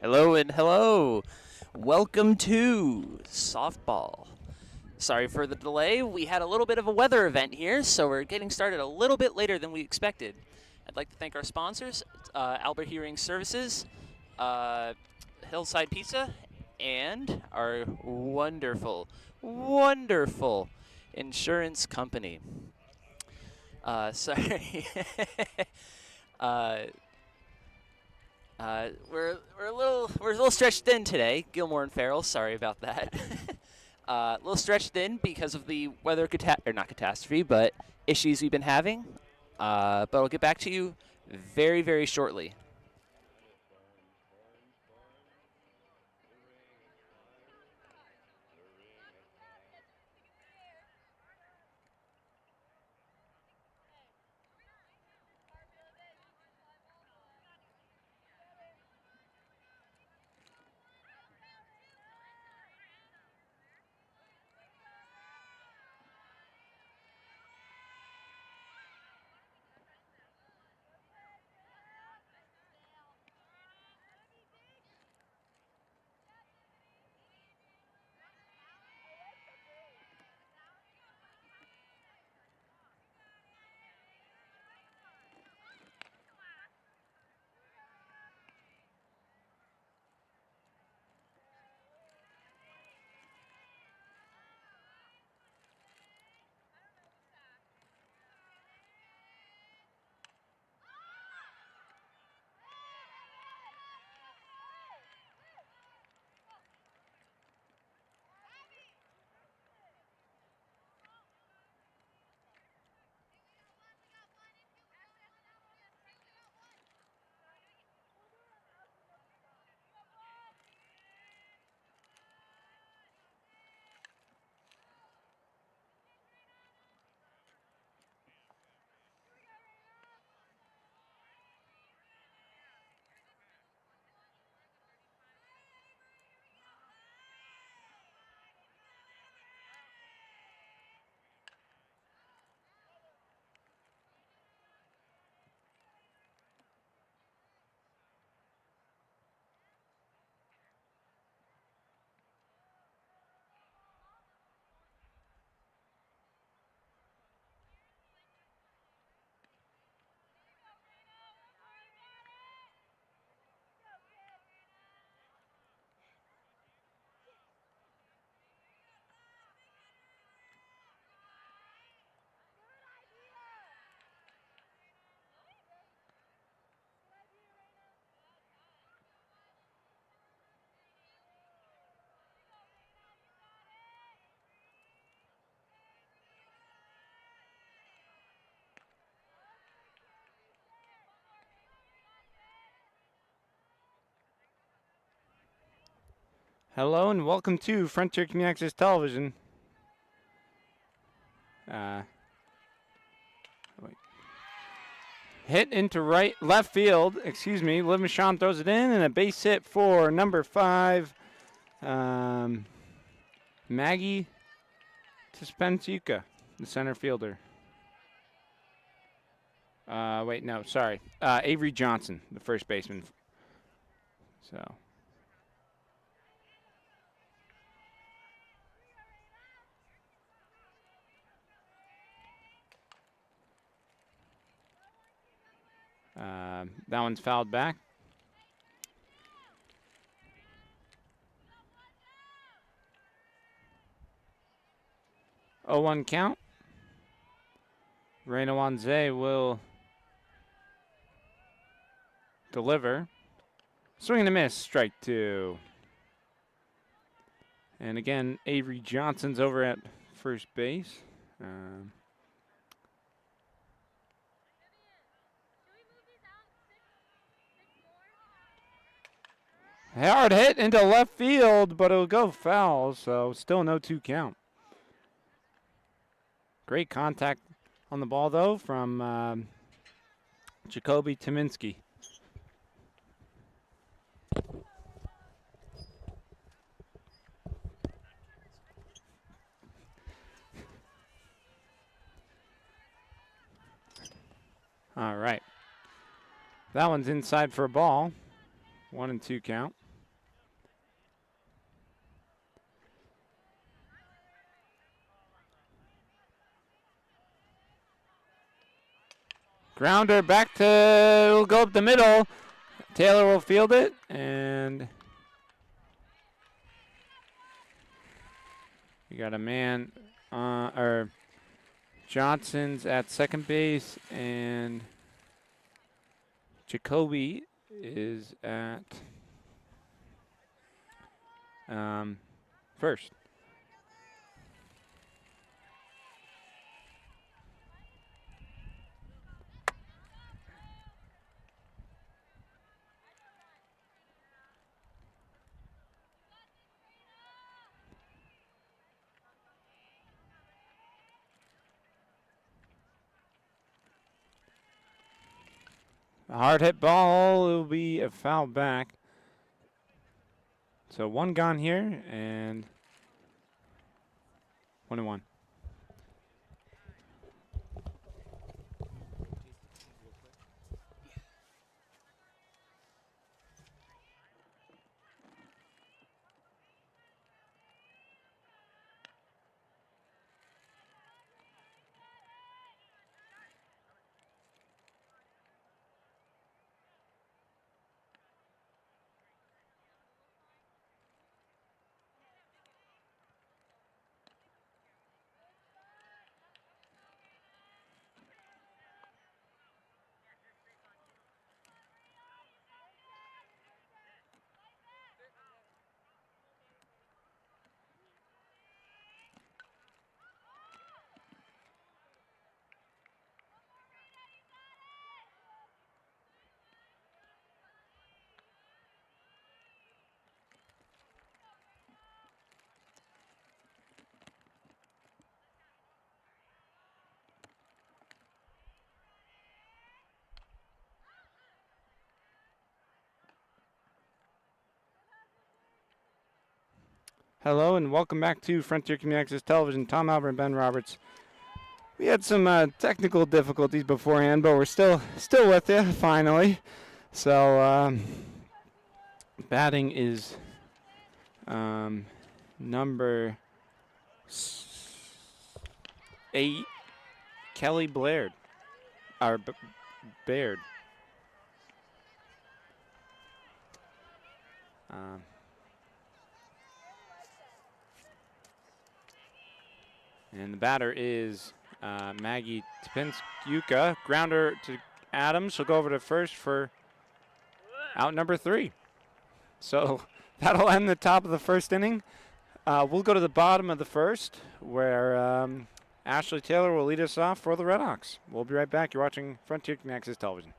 Hello and hello. Welcome to softball. Sorry for the delay. We had a little bit of a weather event here, so we're getting started a little bit later than we expected. I'd like to thank our sponsors, Albert Hearing Services, uh, Hillside Pizza, and our wonderful insurance company. Sorry. uh, we're a little stretched thin today, Gilmore and Farrell. Sorry about that. A little stretched thin because of the weather or not catastrophe, but issues we've been having. But I'll get back to you very shortly. Hello and welcome to Frontier Community Access Television. Wait. Hit into left field. Liv Michon throws it in, and a base hit for number 5, Maggie Tispensuka, the center fielder. Avery Johnson, the first baseman. So. That one's fouled back. Oh, 1 count. Reina Wanze will deliver. Swing and a miss, strike 2. And again, Avery Johnson's over at first base. Hard hit into left field, but it'll go foul, so still no 2 count. Great contact on the ball, though, from Jacoby Tominski. All right. That one's inside for a ball. 1 and 2 count. Grounder back to, will go up the middle. Taylor will field it, and we got a man, or Johnson's at second base, and Jacoby is at first. A hard hit ball will be a foul back. So one gone here, and 1-1. Hello and welcome back to Frontier Community Access Television. Tom Albert and Ben Roberts. We had some technical difficulties beforehand, but we're still with you finally. So batting is number 8, Kelly Blaird, or Baird. And the batter is Maggie Topinska. Grounder to Adams. She'll go over to first for out number 3. So that'll end the top of the first inning. We'll go to the bottom of the first, where Ashley Taylor will lead us off for the Redhawks. We'll be right back. You're watching Frontier Community Access Television.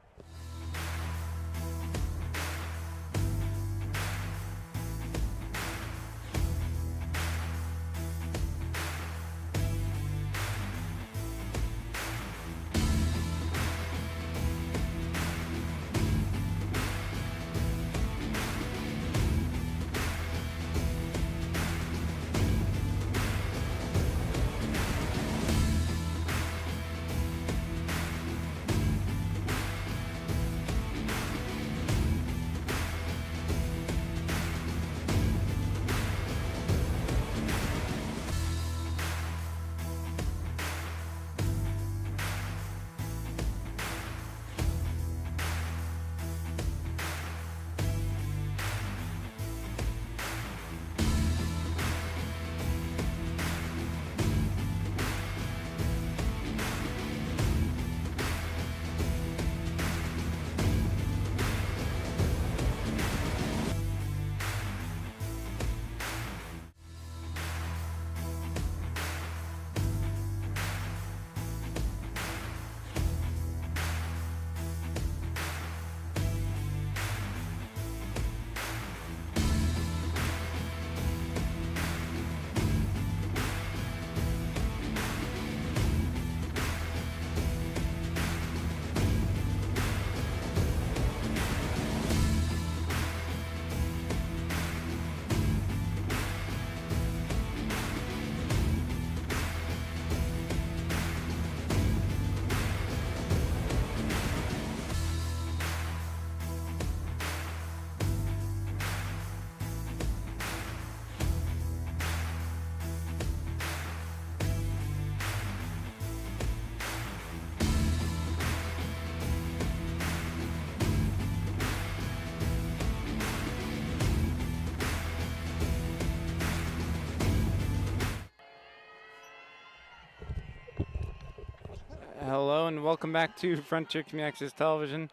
Hello and welcome back to Frontier Community Access Television.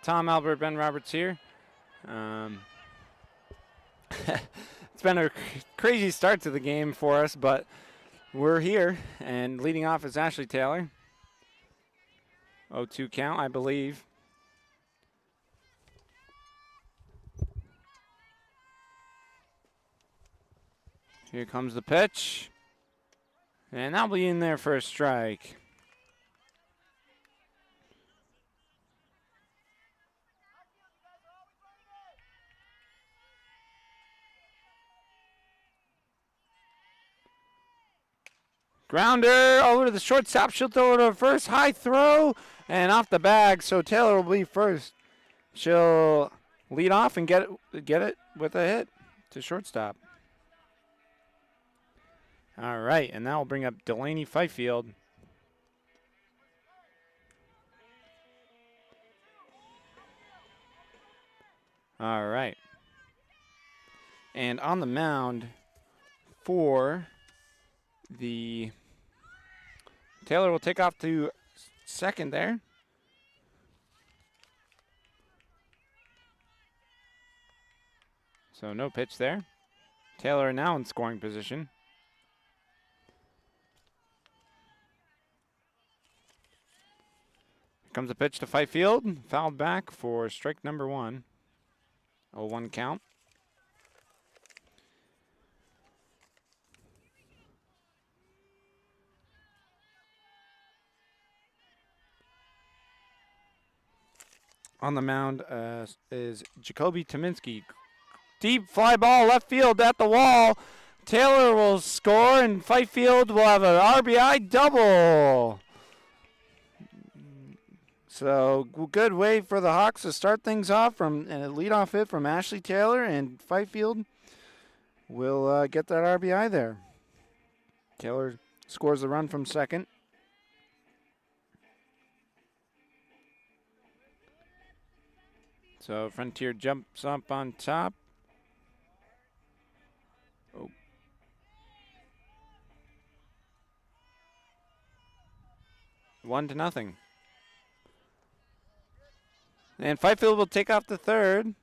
Tom, Albert, Ben Roberts here. It's been a crazy start to the game for us, but we're here, and leading off is Ashley Taylor. 0-2 count, I believe. Here comes the pitch, and that'll be in there for a strike. Grounder over to the shortstop. She'll throw it to first. High throw and off the bag. So Taylor will be first. She'll lead off and get it with a hit to shortstop. All right, and that will bring up Delaney Fifield. All right. And on the mound for the Taylor will take off to second there. So no pitch there. Taylor now in scoring position. Here comes a pitch to Fifield. Fouled back for strike number 1. 0-1 count. On the mound is Jacoby Tominski. Deep fly ball left field at the wall. Taylor will score, and Fifield will have an RBI double. So good way for the Hawks to start things off and a leadoff hit from Ashley Taylor, and Fifield will get that RBI there. Taylor scores the run from second. So Frontier jumps up on top. Oh. 1-0. And Fifield will take off the third.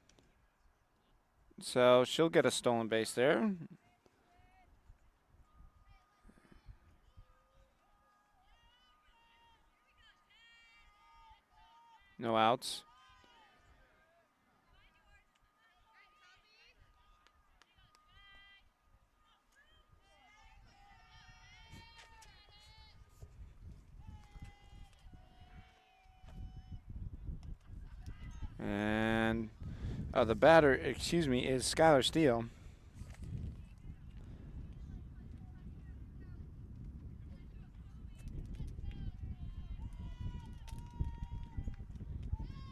So she'll get a stolen base there. No outs. And the batter, is Skylar Steele.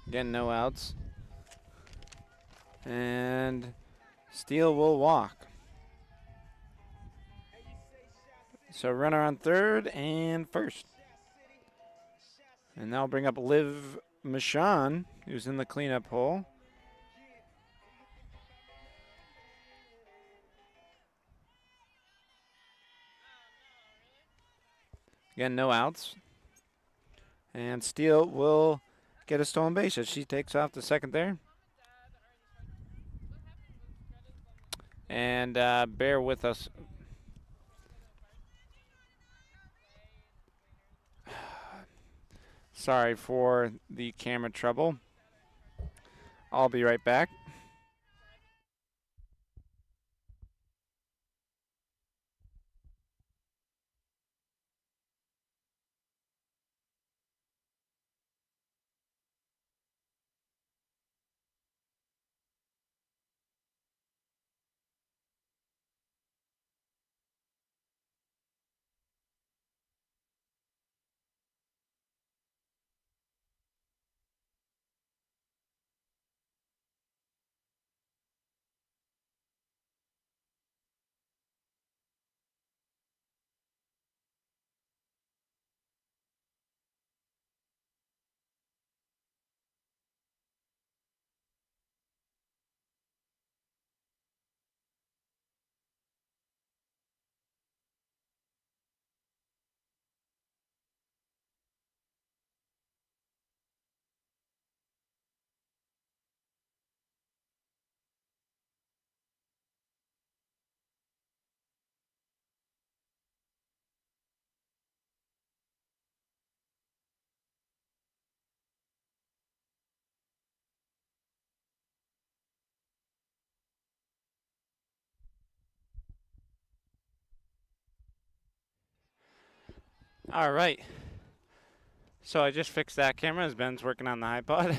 Again, no outs. And Steele will walk. So runner on third and first. And that'll bring up Liv Michon, who's in the cleanup hole. Again, no outs. And Steele will get a stolen base as she takes off the second there. And bear with us. Sorry for the camera trouble. I'll be right back. All right. So I just fixed that camera as Ben's working on the iPod.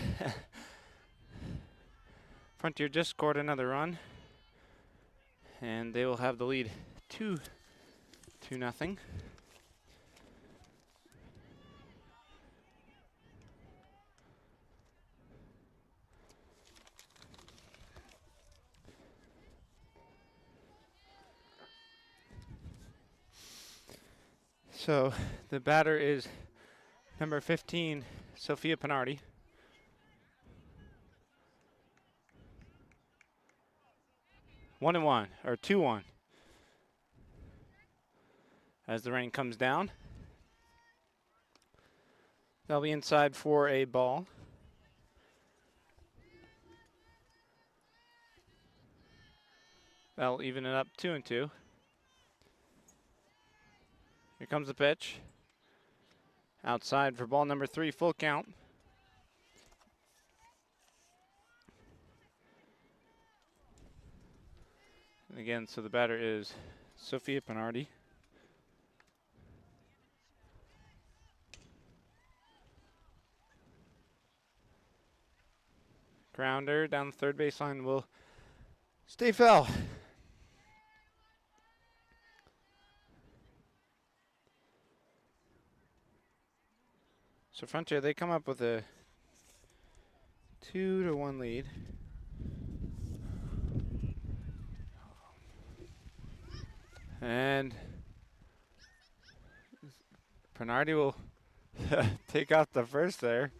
Frontier just scored another run, and they will have the lead 2-0. So the batter is number 15, Sophia Pinardi. One and one, or 2-1. As the rain comes down, they'll be inside for a ball. That'll even it up 2-2. Here comes the pitch. Outside for ball number 3, full count. And again, so the batter is Sophia Pinardi. Grounder down the third baseline will stay foul. So Frontier, they come up with a 2-1 lead. And Pinardi will take out the first there.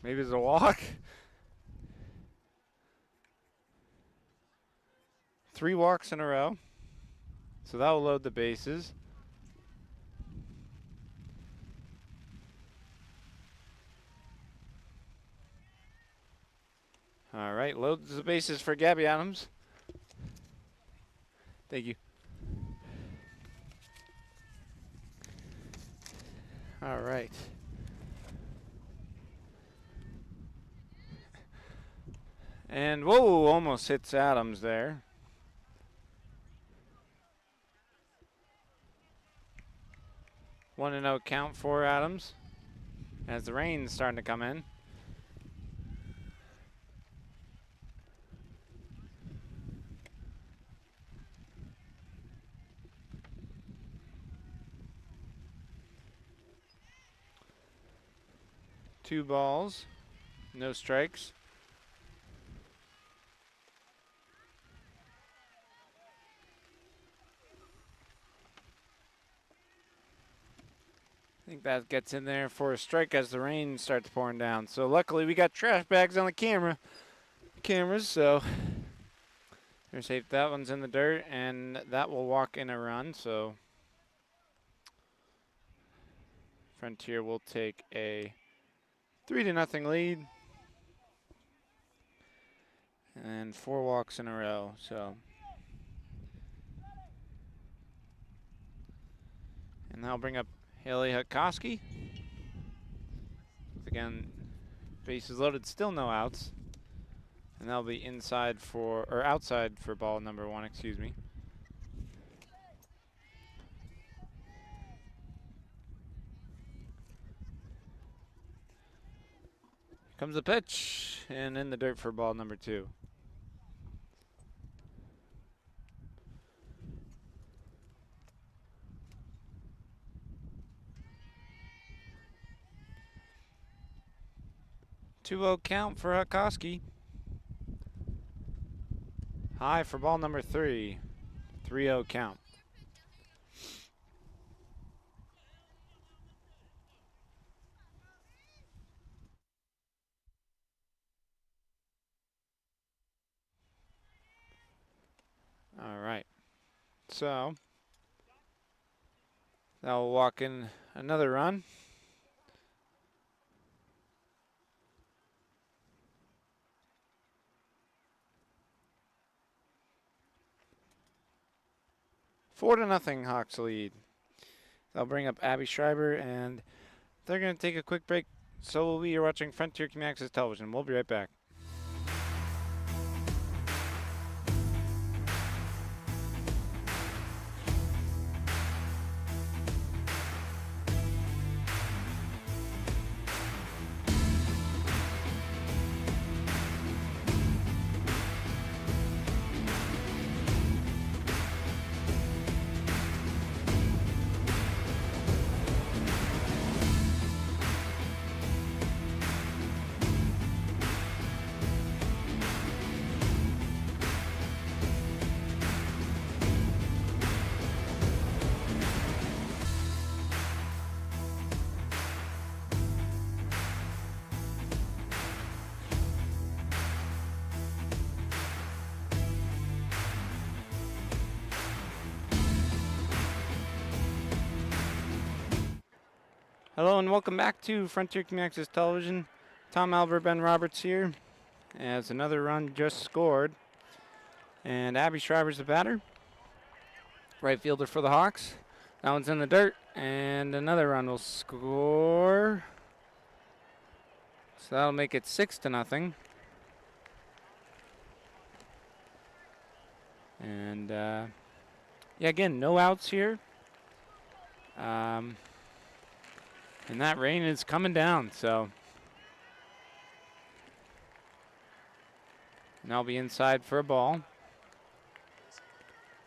Maybe it's a walk. 3 walks in a row. So that will load the bases. All right, loads the bases for Gabby Adams. Thank you. All right. And whoa, almost hits Adams there. One and out count for Adams as the rain's starting to come in. Two balls, no strikes. I think that gets in there for a strike as the rain starts pouring down. So luckily we got trash bags on the cameras, so they're safe. That one's in the dirt, and that will walk in a run. So Frontier will take a 3-0 lead, and 4 walks in a row. So, and that'll bring up Haley Hutkoski. Again, bases loaded, still no outs. And that'll be inside for, or outside for ball number 1, excuse me. Comes the pitch, and in the dirt for ball number 2. Two-0 count for Hutkoski. High for ball number 3. 3-0 count. All right. So that'll walk in another run. Four to nothing, Hawks lead. They'll bring up Abby Schreiber, and they're going to take a quick break. So will we. You're watching Frontier Community Access Television. We'll be right back. Hello and welcome back to Frontier Community Access Television. Tom Albert, Ben Roberts here, as another run just scored. And Abby Shriver's the batter. Right fielder for the Hawks. That one's in the dirt, and another run will score. So that'll make it 6-0. And yeah, again, no outs here. And that rain is coming down, so. And I'll be inside for a ball.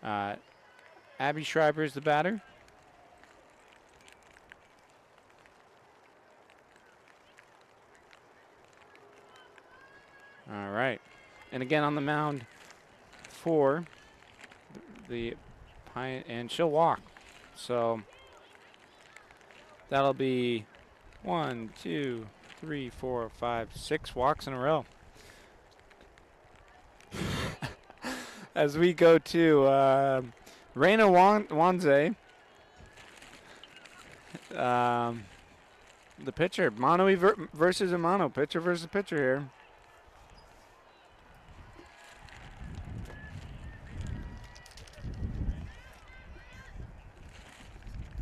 Abby Schreiber is the batter. All right. And again on the mound for the Pine, and she'll walk. So that'll be 1, 2, 3, 4, 5, 6 walks in a row. As we go to Reina Wanze, the pitcher. Mono versus a mono. Pitcher versus pitcher here.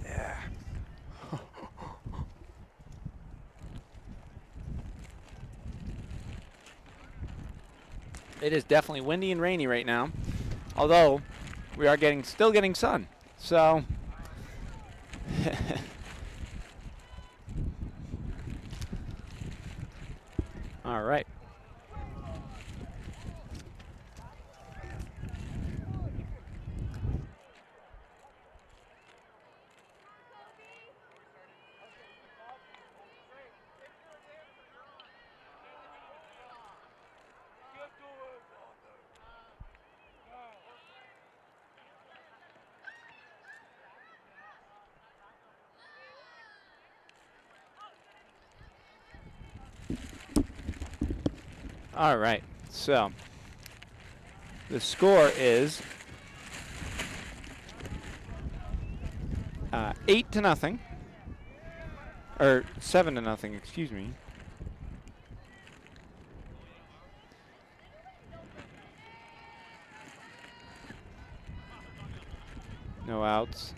Yeah. It is definitely windy and rainy right now, although we are still getting sun. So all right. All right, so the score is 8-0, or 7-0, excuse me. No outs.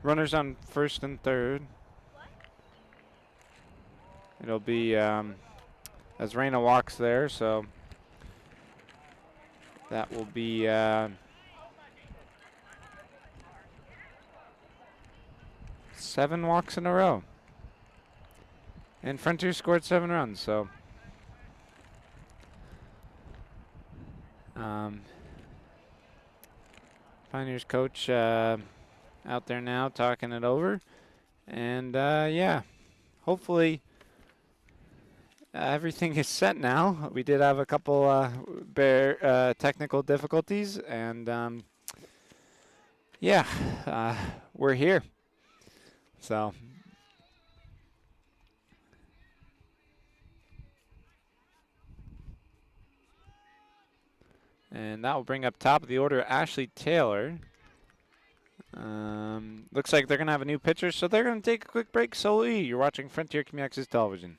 Runners on first and third. It'll be as Reina walks there, so that will be 7 walks in a row. And Frontier scored 7 runs, so Pioneers coach out there now talking it over. And yeah, hopefully everything is set now. We did have a couple technical difficulties, and yeah, we're here. So and that will bring up top of the order Ashley Taylor. Looks like they're going to have a new pitcher, so they're going to take a quick break. So you're watching Frontier Community Access Television.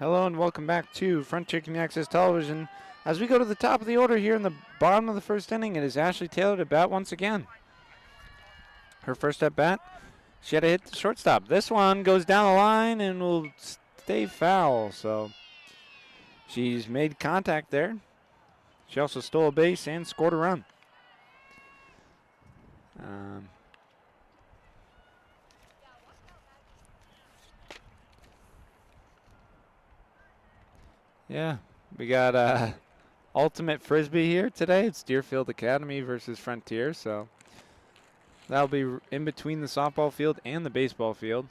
Hello and welcome back to Frontier Community Access Television. As we go to the top of the order here in the bottom of the first inning, it is Ashley Taylor to bat once again. Her first at bat, she had to hit the shortstop. This one goes down the line and will stay foul. So she's made contact there. She also stole a base and scored a run. Yeah, we got Ultimate Frisbee here today. It's Deerfield Academy versus Frontier, so that'll be in between the softball field and the baseball field.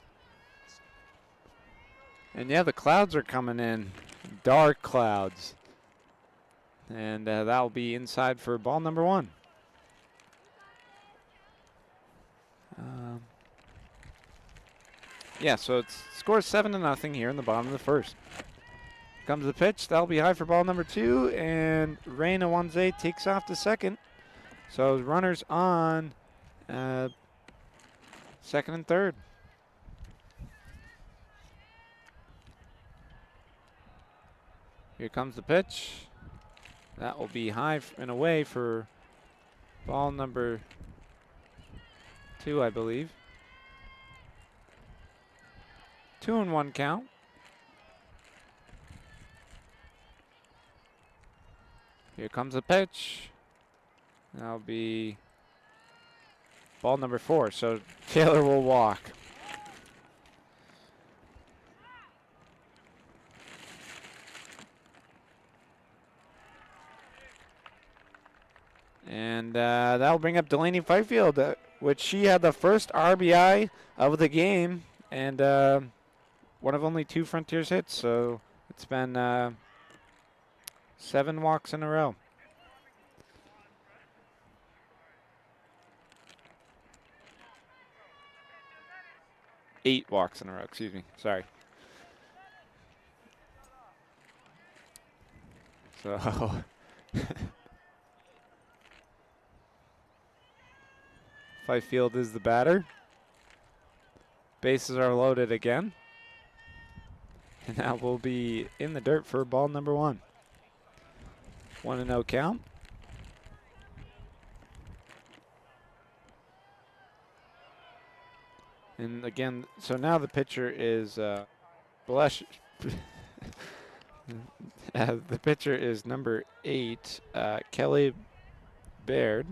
And yeah, the clouds are coming in, dark clouds. And that'll be inside for ball number 1. Yeah, so it's score 7-0 here in the bottom of the first. Comes the pitch. That'll be high for ball number 2, and Reina Wanze takes off to second. So runners on second and third. Here comes the pitch. That will be high and away for ball number 2, I believe. 2-1 count. Here comes the pitch. That'll be ball number 4, so Taylor will walk. And that'll bring up Delaney Fifield, which she had the first RBI of the game, and one of only 2 Frontiers hits, so it's been 7 walks in a row. Eight walks in a row, excuse me, sorry. So Fifield is the batter. Bases are loaded again. And that will be in the dirt for ball number 1. 1-0 count. And again, so now the pitcher is Blush. The pitcher is number 8, Kelly Baird.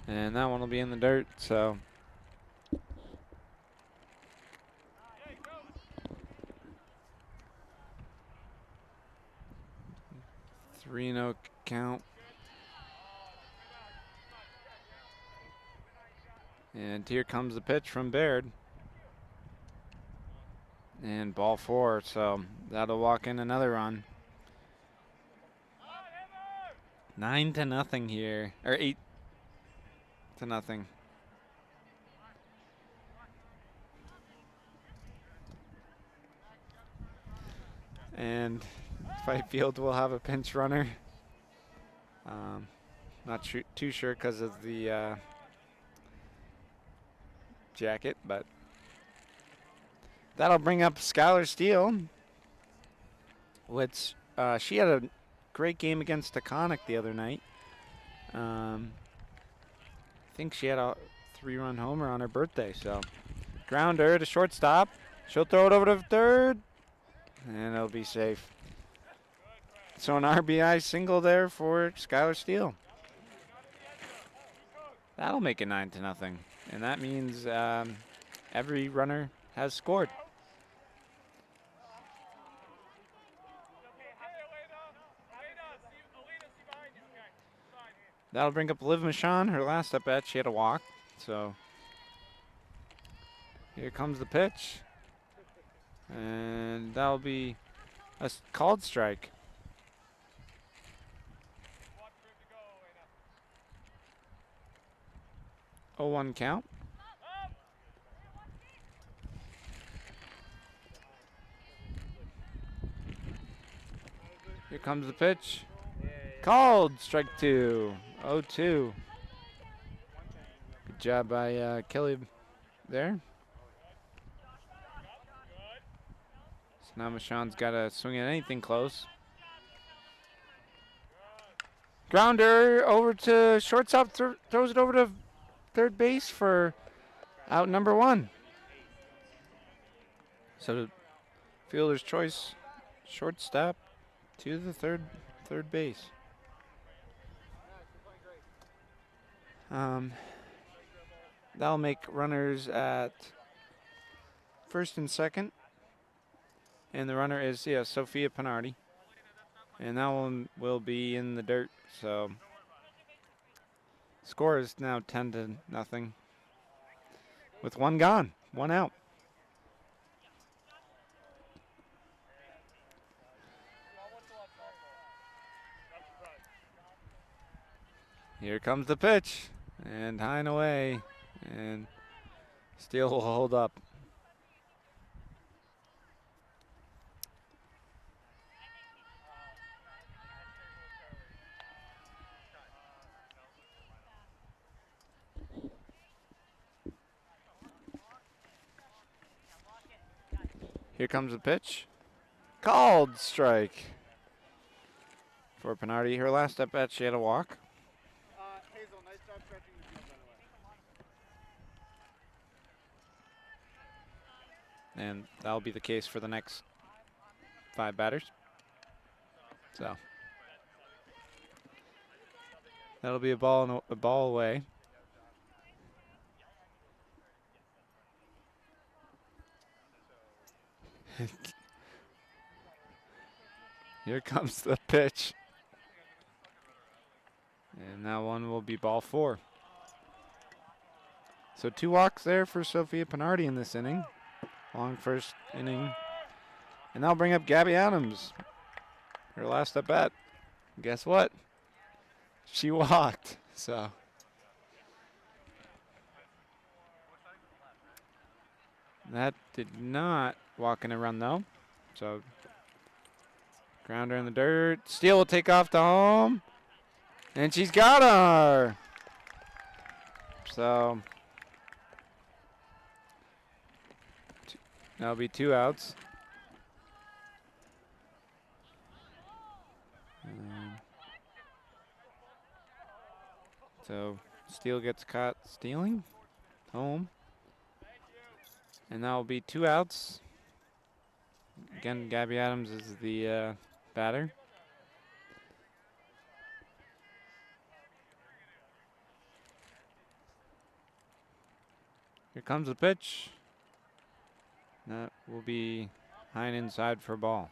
And that one will be in the dirt, so. 3-0 count. And here comes the pitch from Baird. And ball 4, so that'll walk in another run. 9-0 here, or 8-0. And Fifield will have a pinch runner. Not too sure because of the jacket, but that'll bring up Skylar Steele, which she had a great game against Taconic the other night. I think she had a 3-run homer on her birthday, so grounder to shortstop. She'll throw it over to third, and it'll be safe. So an RBI single there for Skylar Steele. That'll make it 9-0, and that means every runner has scored. That'll bring up Liv Michon. Her last at bat, she had a walk. So here comes the pitch. And that'll be a called strike. Oh, 1 count. Here comes the pitch. Called strike 2. 0-2. Good job by Kelly there. So now Michon's got to swing at anything close. Grounder over to shortstop, throws it over to third base for out number 1. So the fielder's choice, shortstop to the third base. That'll make runners at first and second. And the runner is, Sophia Pinardi. And that one will be in the dirt. So score is now 10-0 with 1 gone, 1 out. Here comes the pitch, and high and away, and Steele will hold up. Here comes the pitch. Called strike for Pinardi. Her last at bat, she had a walk. Hazel, nice job stretching the field, by the way. And that'll be the case for the next 5 batters. So that'll be a ball away. Here comes the pitch. And that one will be ball 4. So 2 walks there for Sophia Pinardi in this inning. Long first inning. And that'll bring up Gabby Adams. Her last at bat. Guess what? She walked. So that did not walk in a run though. So grounder in the dirt. Steele will take off to home. And she's got her. So that'll be 2 outs. So Steele gets caught stealing. Home. And that'll be 2 outs. Again, Gabby Adams is the batter. Here comes the pitch. That will be high and inside for a ball.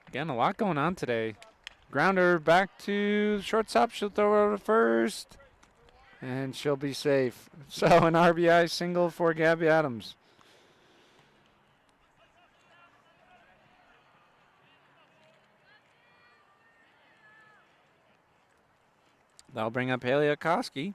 Again, a lot going on today. Grounder back to shortstop. She'll throw it over to first. And she'll be safe. So an RBI single for Gabby Adams. That'll bring up Haley Okoski.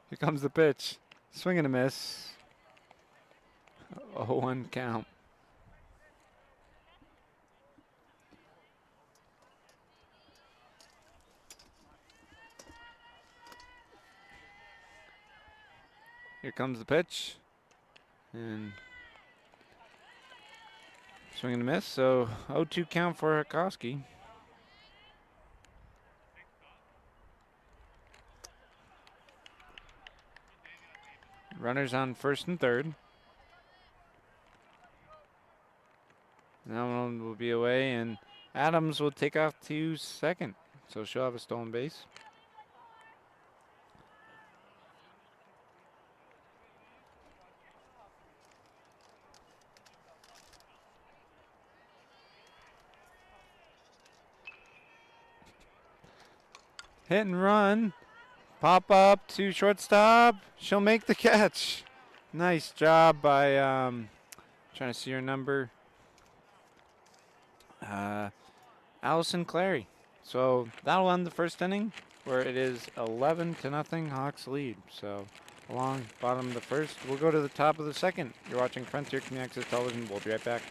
Here comes the pitch. Swing and a miss. 0-1 count. Here comes the pitch. And swing and a miss. So 0-2 count for Okoski. Runners on first and third. That one will be away, and Adams will take off to second. So she'll have a stolen base. Hit and run. Pop up to shortstop. She'll make the catch. Nice job by Trying to see her number. Allison Clary. So that'll end the first inning, where it is 11-0 Hawks lead. So along bottom of the first, we'll go to the top of the second. You're watching Frontier Community Access Television. We'll be right back.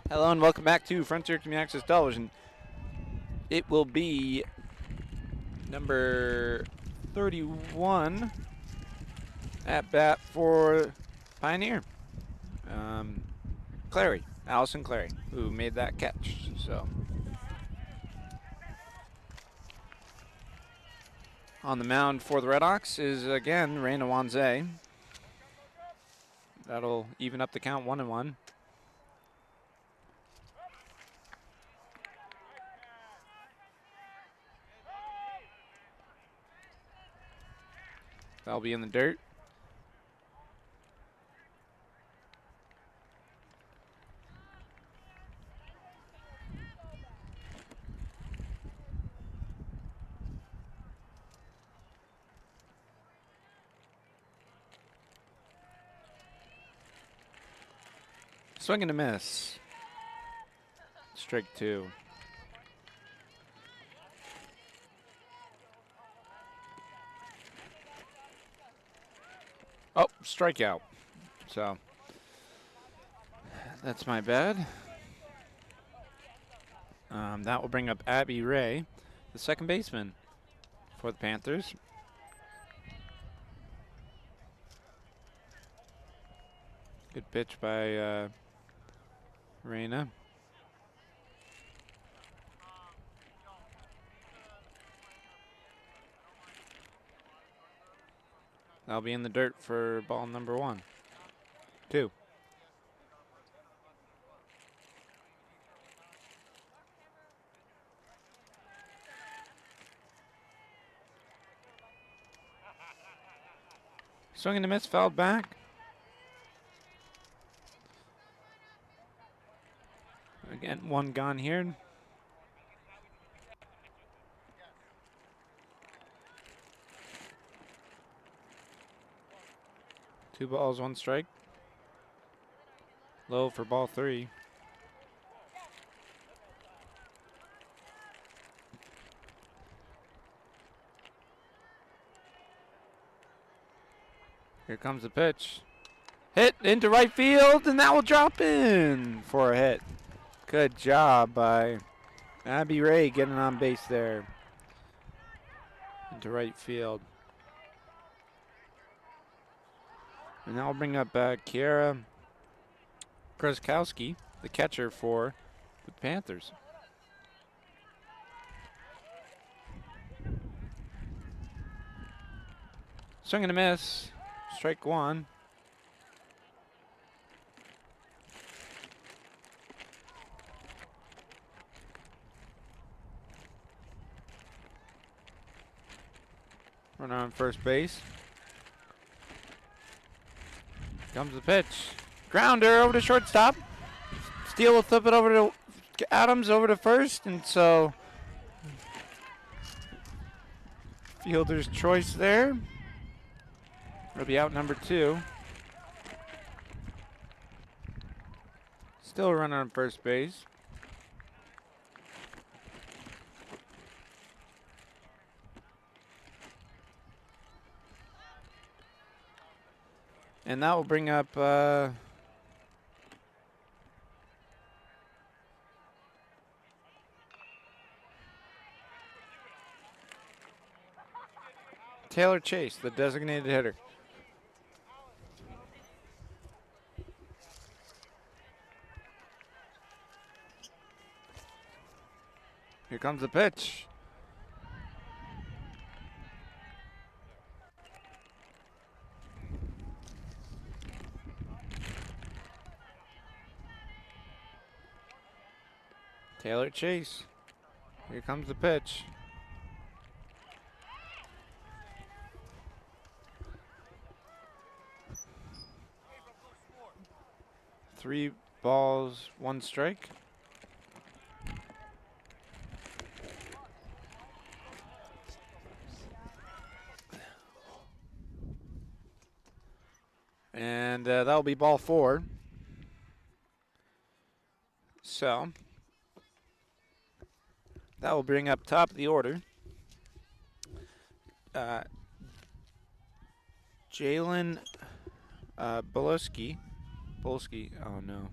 Hello and welcome back to Frontier Community Access Television. It will be number 31 at bat for Pioneer. Clary, Allison Clary, who made that catch. So on the mound for the Redhawks is again Reina Wanze. That'll even up the count 1-1. That'll be in the dirt. Swing and a miss. Strike two. Oh, strikeout. So that's my bad. That will bring up Abby Ray, the second baseman for the Panthers. Good pitch by Reina. That'll be in the dirt for ball number 1. 2. Swing and a miss, fouled back. Again, one gone here. Two balls, one strike. Low for ball 3. Here comes the pitch. Hit into right field, and that will drop in for a hit. Good job by Abby Ray getting on base there. Into right field. And now I'll bring up Kiera Kreskowski, the catcher for the Panthers. Swing and a miss. Strike one. Runner on first base. Comes the pitch. Grounder over to shortstop. Steele will flip it over to Adams over to first, and so fielder's choice there. It'll be out number 2. Still a runner on first base. And that will bring up Taylor Chase, the designated hitter. Here comes the pitch. Taylor Chase. Here comes the pitch. Three balls, one strike. And that'll be ball 4. So that will bring up top of the order Jalen Bolski, oh no.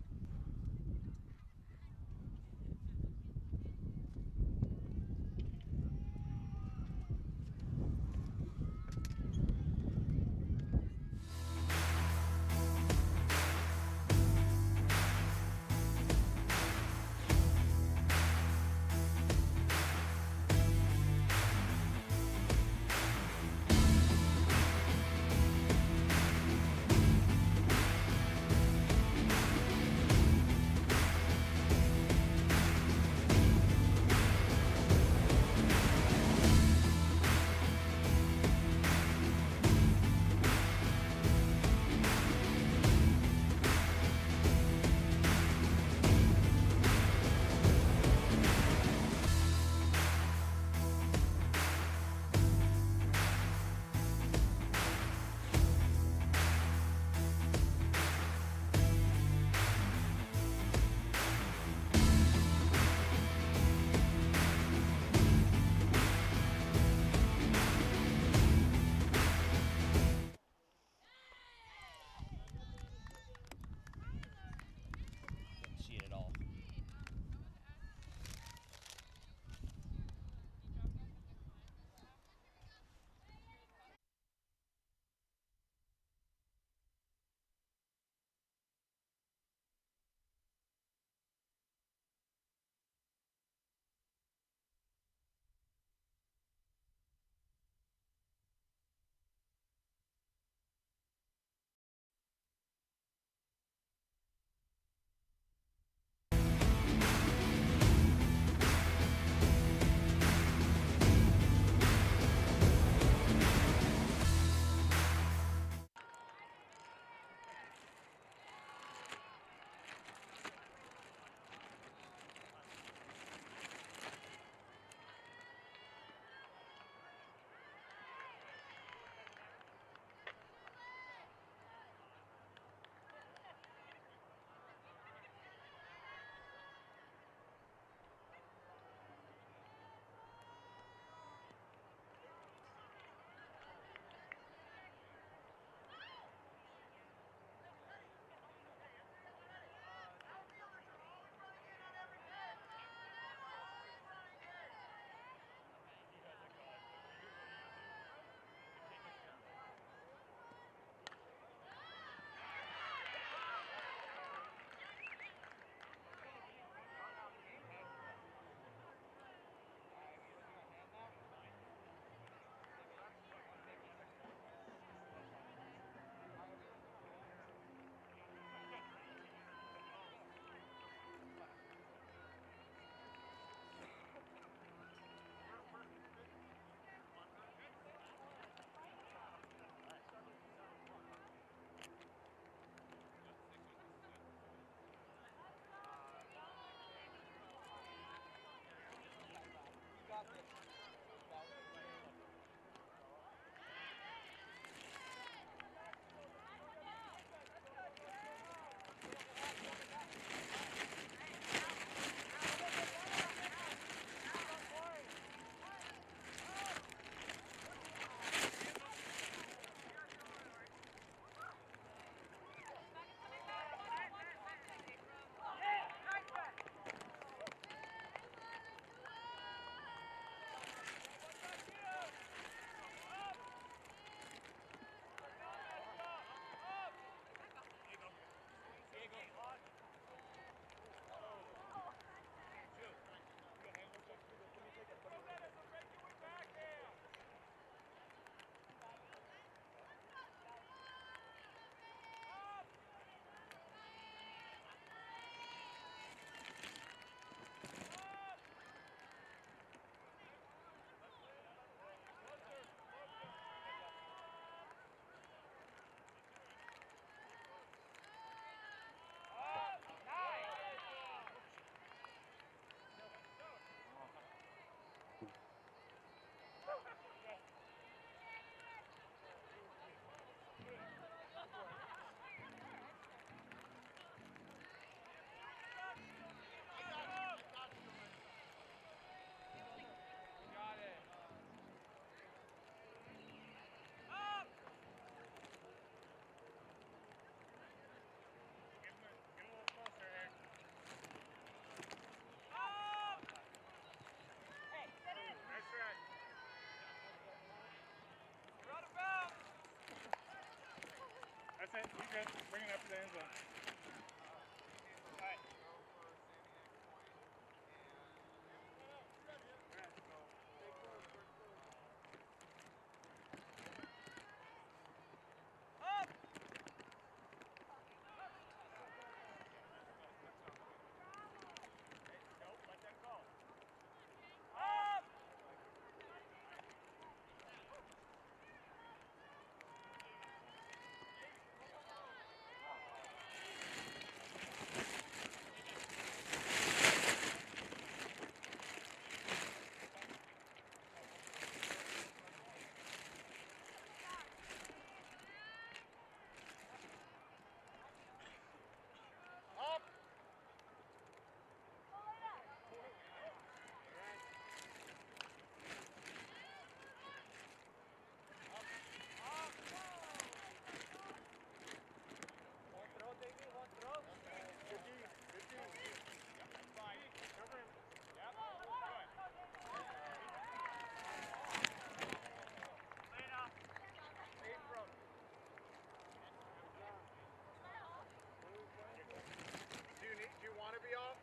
want to be off.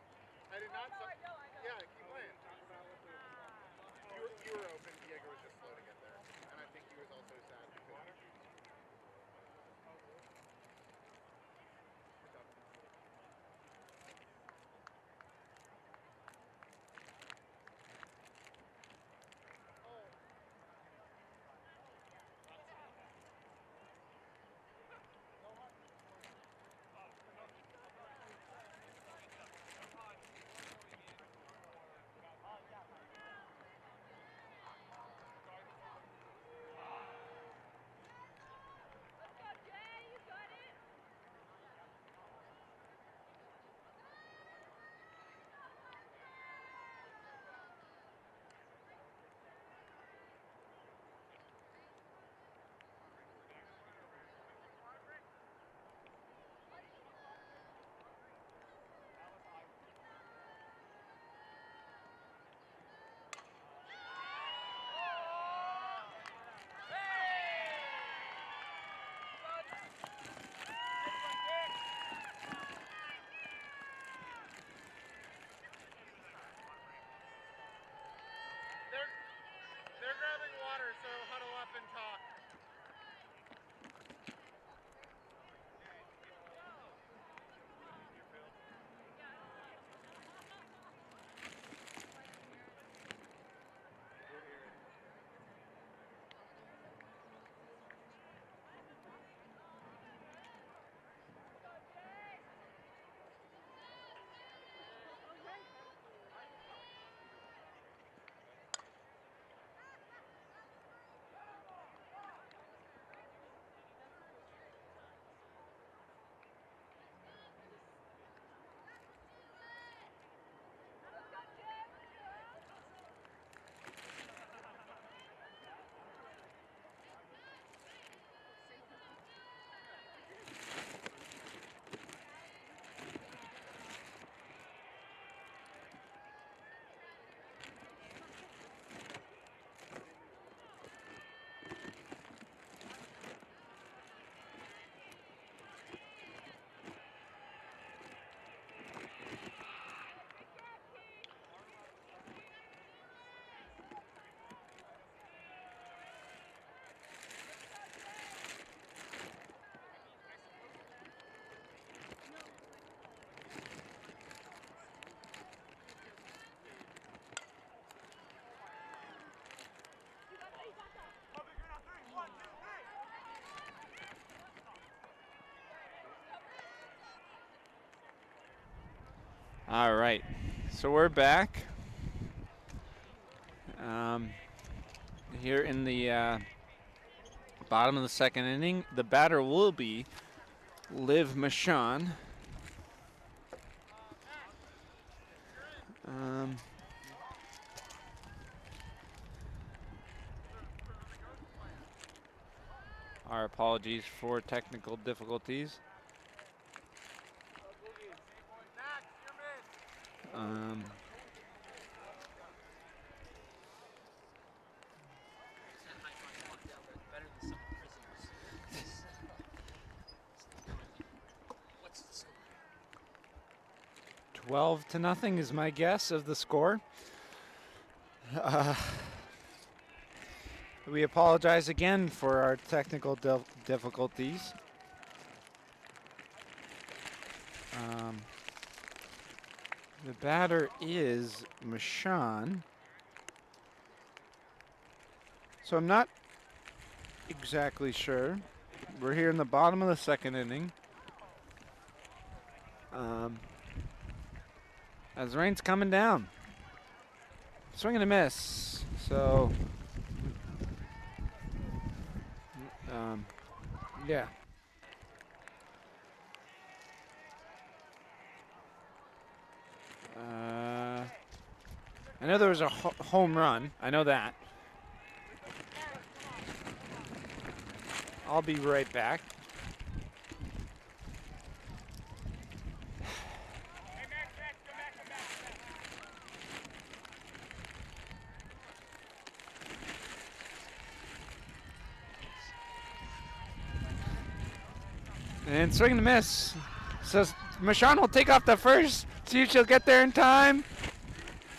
I did not. Yeah, keep playing. You were open. Diego was just slow to get there, and I think he was also sad because. They're grabbing water, so huddle up and talk. All right, so we're back here in the bottom of the second inning. The batter will be Liv Michon. Our apologies for technical difficulties. Better than some prisoners. 12-0 is my guess of the score. We apologize again for our technical difficulties. The batter is Michon. So I'm not exactly sure. We're here in the bottom of the second inning. As the rain's coming down. Swing and a miss. So, yeah. I know there was a home run. I know that. I'll be right back. And swing and a miss. So Michon will take off the first See if she'll get there in time.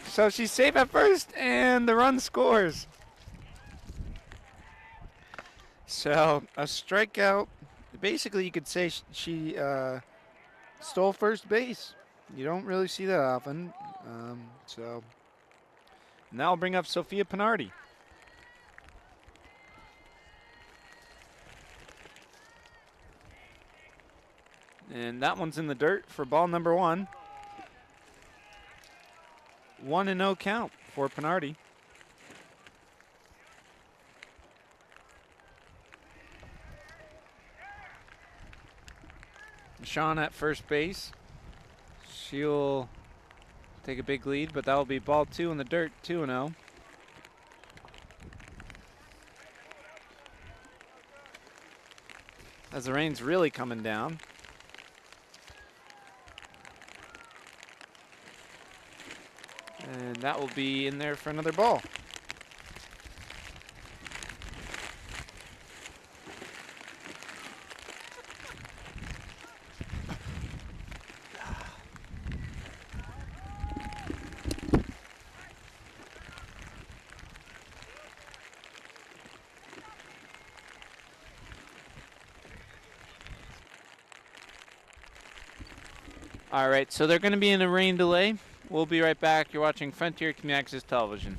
So she's safe at first, and the run scores. So a strikeout. Basically, you could say she stole first base. You don't really see that often. So now I'll bring up Sophia Pinardi. And that one's in the dirt for ball number 1. 1-0 count for Pinardi. Sean at first base. She'll take a big lead, but that will be ball 2 in the dirt, 2-0. As the rain's really coming down. And that will be in there for another ball. All right, so they're going to be in a rain delay. We'll be right back. You're watching Frontier Community Access Television.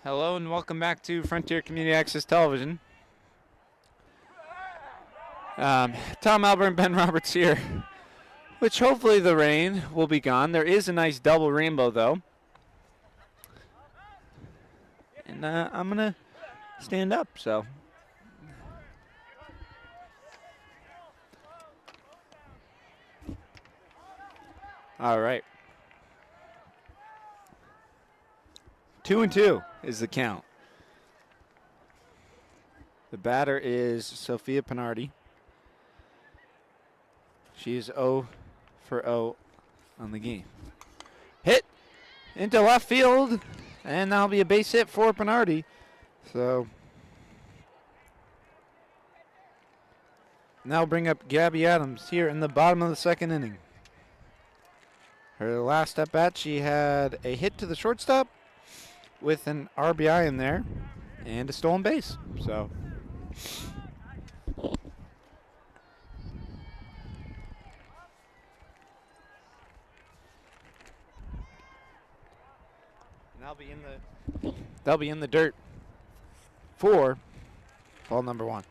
Hello and welcome back to Frontier Community Access Television. Tom Albert and Ben Roberts here, which hopefully the rain will be gone. There is a nice double rainbow though. And I'm going to stand up, so. All right. 2-2 is the count. The batter is Sophia Pinardi. She is 0 for 0 on the game. into left field, and that'll be a base hit for Bernardi. So now bring up Gabby Adams here in the bottom of the second inning. Her last at bat, she had a hit to the shortstop with an RBI in there and a stolen base. So they'll be in the dirt for ball number 1.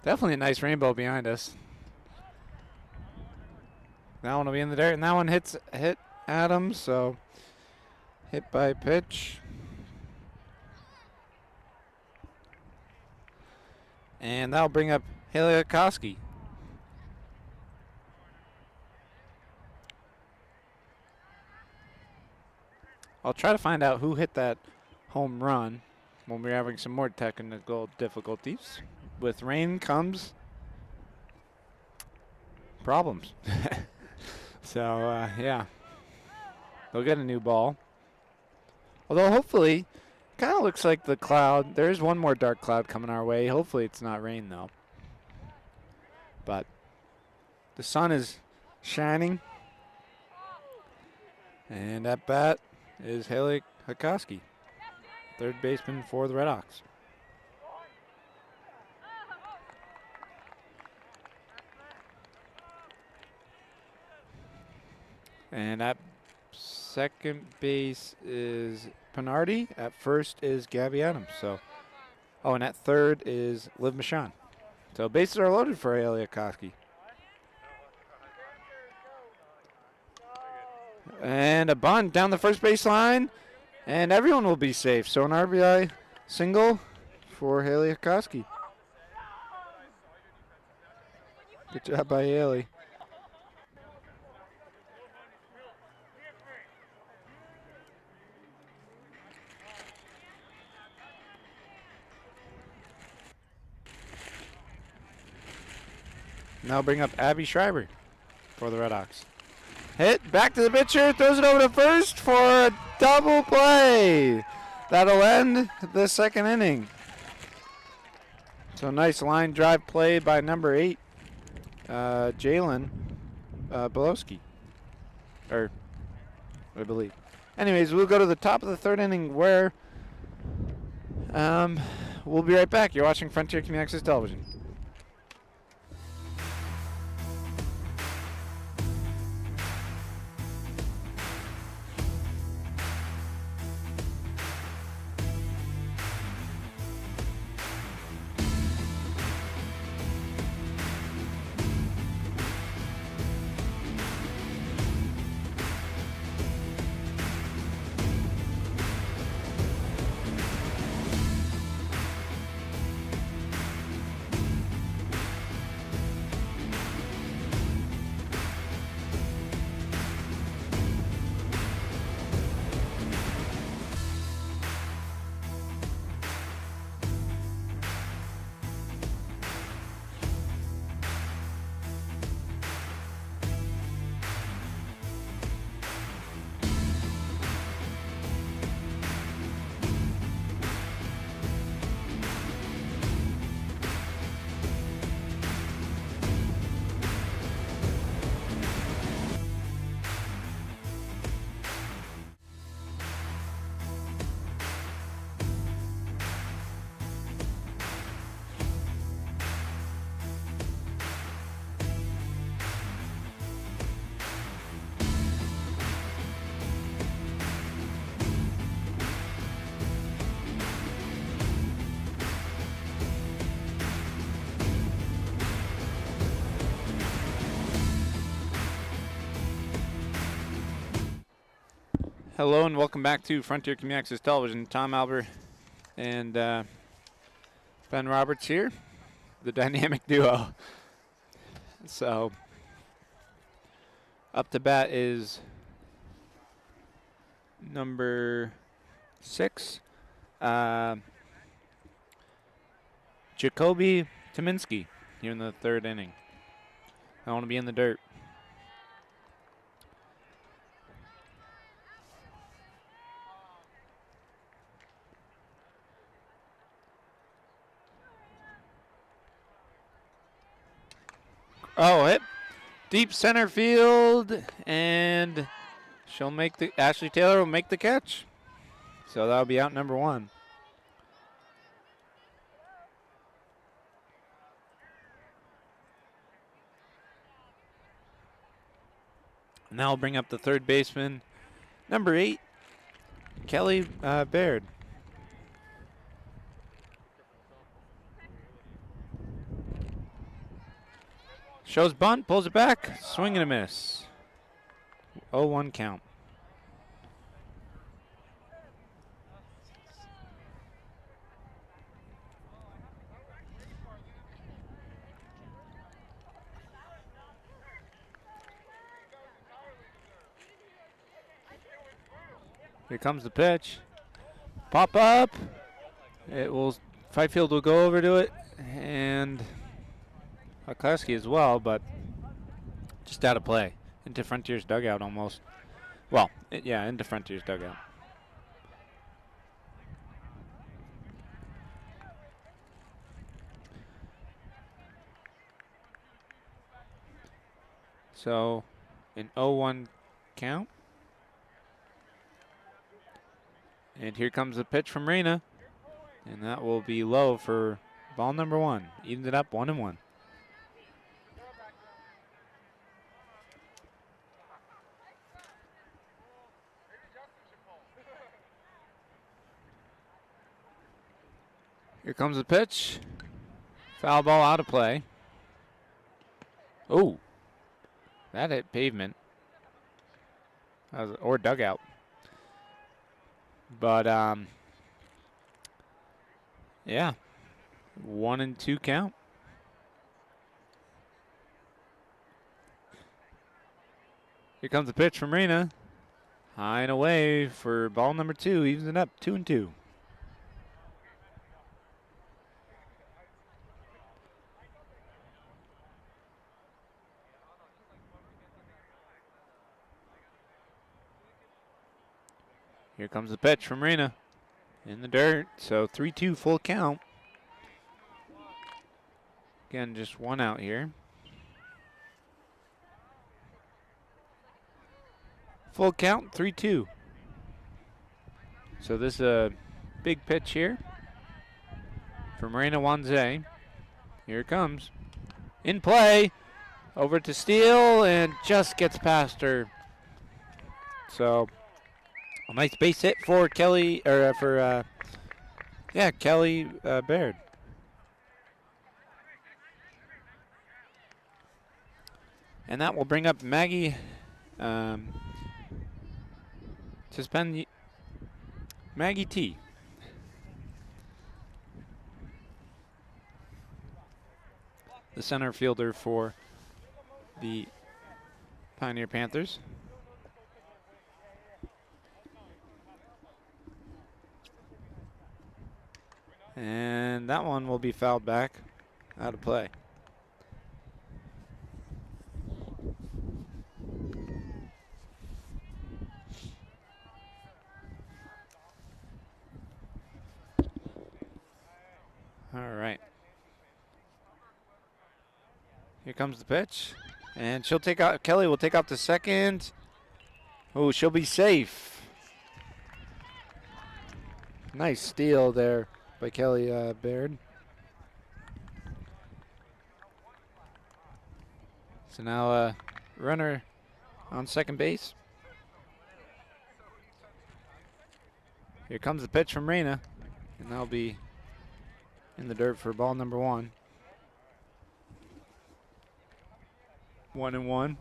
Definitely a nice rainbow behind us. That one will be in the dirt, and that one hit Adams, so hit by pitch. And that'll bring up Haley Koski. I'll try to find out who hit that home run when we're having some more technical difficulties. With rain comes problems. So, yeah. They'll get a new ball. Although, hopefully, kind of looks like the cloud. There is one more dark cloud coming our way. Hopefully, it's not rain, though. But the sun is shining. And at bat is Haley Hakoski, third baseman for the Red Hawks. And at second base is Bernardi. At first is Gabby Adams. So, and at third is Liv Michon. So bases are loaded for Haley Hakoski. And a bunt down the first baseline, and everyone will be safe. So an RBI single for Haley Hakoski. Good job by Haley. Now bring up Abby Schreiber for the Red Hawks. Hit, back to the pitcher, throws it over to first for a double play. That'll end the second inning. So nice line drive play by number 8, Jalen Belowski. I believe. Anyways, we'll go to the top of the third inning where we'll be right back. You're watching Frontier Community Access Television. Hello and welcome back to Frontier Community Access Television. Tom Albert and Ben Roberts here, the dynamic duo. So up to bat is number 6, Jacoby Tominski here in the third inning. I want to be in the dirt. Oh, hit deep center field, and Ashley Taylor will make the catch. So that'll be out number 1. Now I'll bring up the third baseman, number 8, Kelly Baird. Shows bunt, pulls it back, swing and a miss. 0-1 count. Here comes the pitch. Pop up. Fifield will go over to it, and Klaski as well, but just out of play. Into Frontier's dugout almost. Well, into Frontier's dugout. So, an 0-1 count. And here comes the pitch from Reyna. And that will be low for ball number 1. Evens it up 1-1. Here comes the pitch. Foul ball out of play. Oh, that hit pavement. Or dugout. But, yeah, 1-2 count. Here comes the pitch from Reyna. High and away for ball number 2. Evens it up 2-2. Here comes the pitch from Reyna in the dirt. So 3-2 full count. Again, just 1 out here. Full count, 3-2. So this is a big pitch here from Reyna Wanze. Here it comes. In play. Over to Steele and just gets past her. So a nice base hit for Kelly, Kelly Baird. And that will bring up Maggie Maggie T. The center fielder for the Pioneer Panthers. And that one will be fouled back out of play. All right. Here comes the pitch. And she'll take out, Kelly will take out the second. Oh, she'll be safe. Nice steal there by Kelly Baird. So now runner on second base. Here comes the pitch from Reyna. And that'll be in the dirt for ball number 1. 1-1.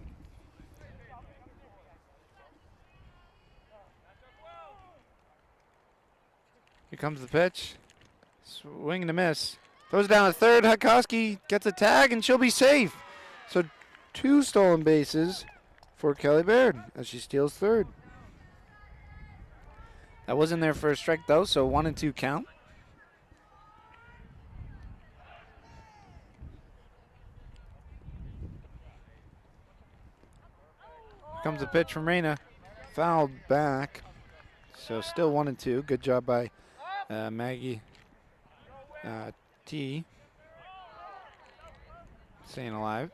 Here comes the pitch. Swing and a miss. Throws down a third. Hutkoski gets a tag and she'll be safe. So 2 stolen bases for Kelly Baird as she steals third. That wasn't their first strike though, so 1-2 count. comes the pitch from Reyna. Fouled back. So still 1-2. Good job by Maggie T. Staying alive.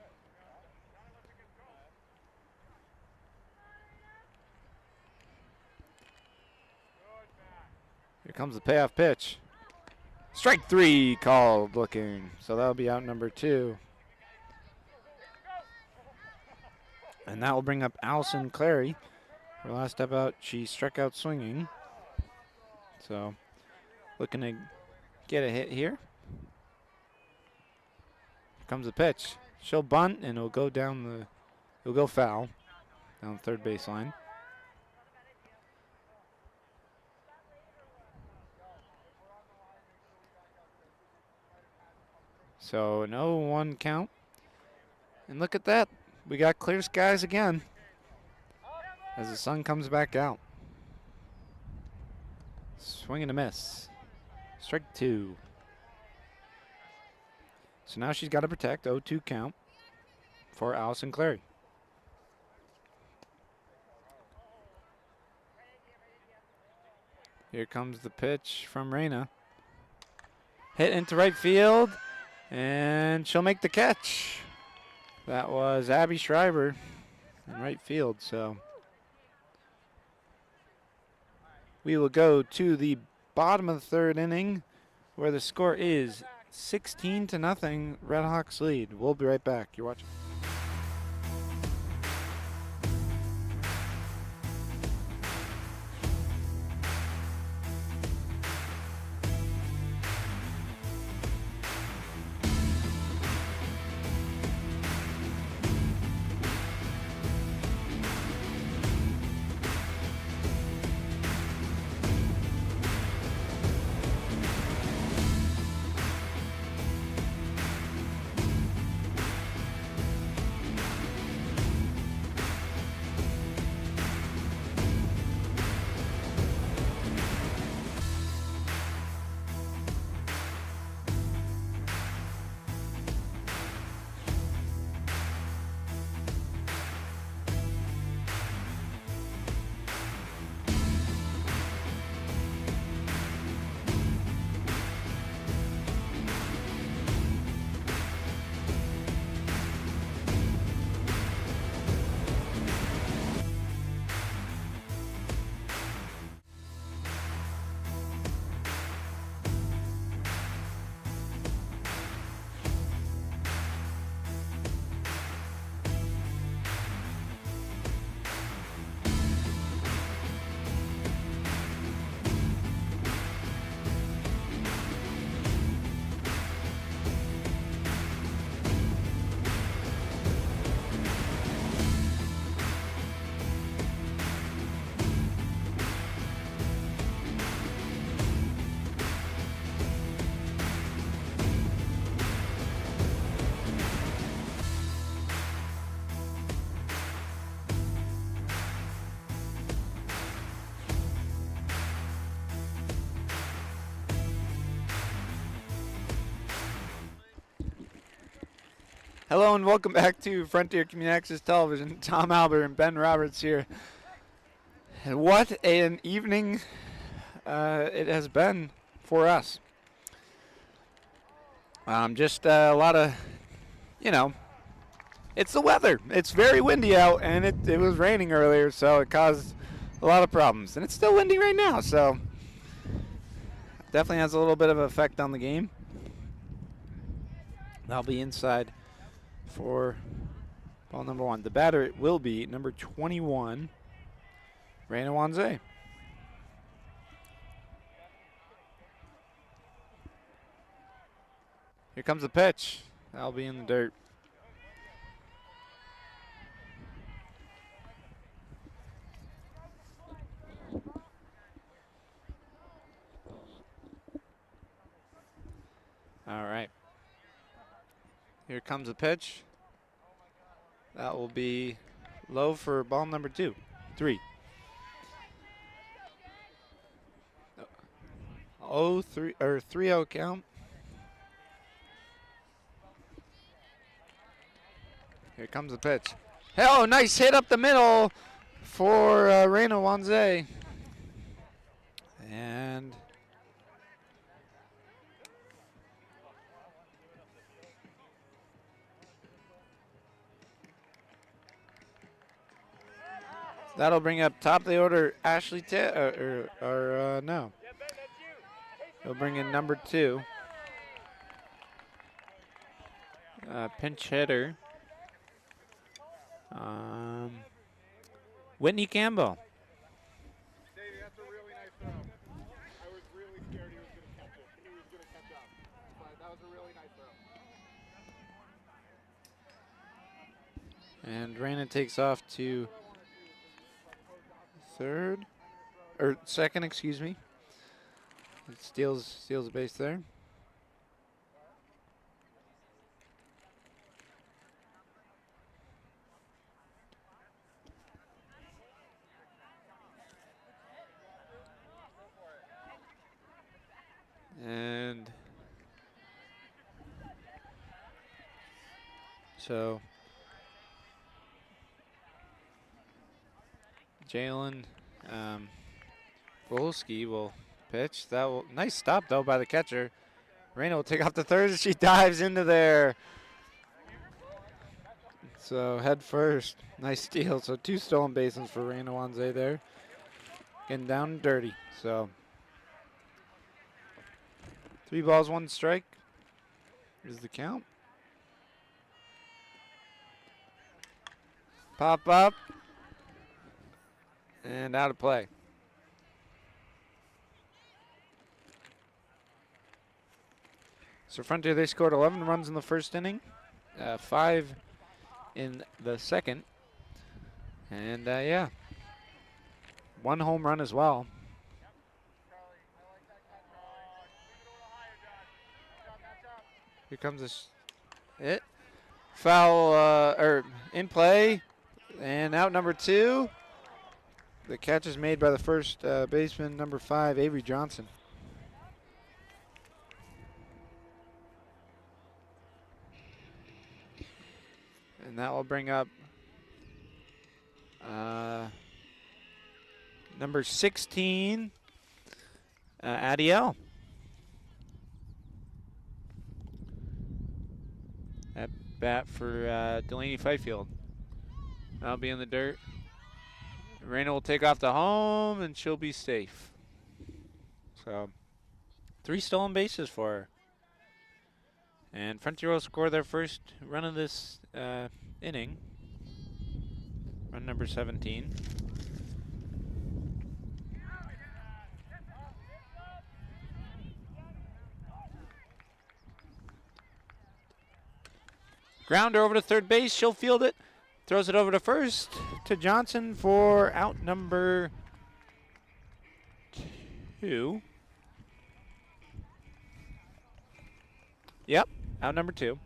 Here comes the payoff pitch. Strike 3 called looking. So that'll be out number 2. And that will bring up Allison Clary. Her last step out, she struck out swinging. So looking to get a hit here. Here comes the pitch. She'll bunt and it'll go it'll go foul down the third baseline. So an 0-1 count. And look at that. We got clear skies again as the sun comes back out. Swing and a miss. Strike 2. So now she's got to protect. 0-2 count for Allison Clary. Here comes the pitch from Reyna. Hit into right field, and she'll make the catch. That was Abby Schreiber in right field. So we will go to the bottom of the third inning where the score is 16-0. Redhawks lead. We'll be right back. You're watching. Hello and welcome back to Frontier Community Access Television. Tom Albert and Ben Roberts here. And what an evening it has been for us. Just a lot of, it's the weather. It's very windy out, and it was raining earlier, so it caused a lot of problems. And it's still windy right now, so definitely has a little bit of an effect on the game. I'll be inside for ball number 1. The batter will be number 21, Reyna Wanze. Here comes the pitch. That'll be in the dirt. All right. Here comes the pitch. That will be low for ball number 3. 3-0 count. Here comes the pitch. Oh, nice hit up the middle for Reina Wanze. And that'll bring up top of the order Ashley no. He'll bring in number 2. Pinch hitter. Whitney Campbell. Davey, that's a really nice throw. I was really scared he was going to catch it. He was going to catch up. But that was a really nice throw. And Reina takes off to second, excuse me. It steals the base there. And so Jalen Volsky will pitch. Nice stop though by the catcher. Reina will take off the third as she dives into there. So head first. Nice steal. So 2 stolen bases for Reina Wanze there. Getting down and dirty. So 3 balls, 1 strike is the count. Pop up. And out of play. So Frontier, they scored 11 runs in the first inning, 5 in the second. And yeah, 1 home run as well. Here comes this hit. Foul, or in play, and out number 2. The catch is made by the first baseman, number 5, Avery Johnson. And that will bring up number 16, Adiel. At bat for Delaney Fifield. That'll be in the dirt. Reina will take off the home, and she'll be safe. So 3 stolen bases for her. And Frontier will score their first run of this inning. Run number 17. Grounder over to third base. She'll field it. Throws it over to first to Johnson for out number 2. Yep, out number 2.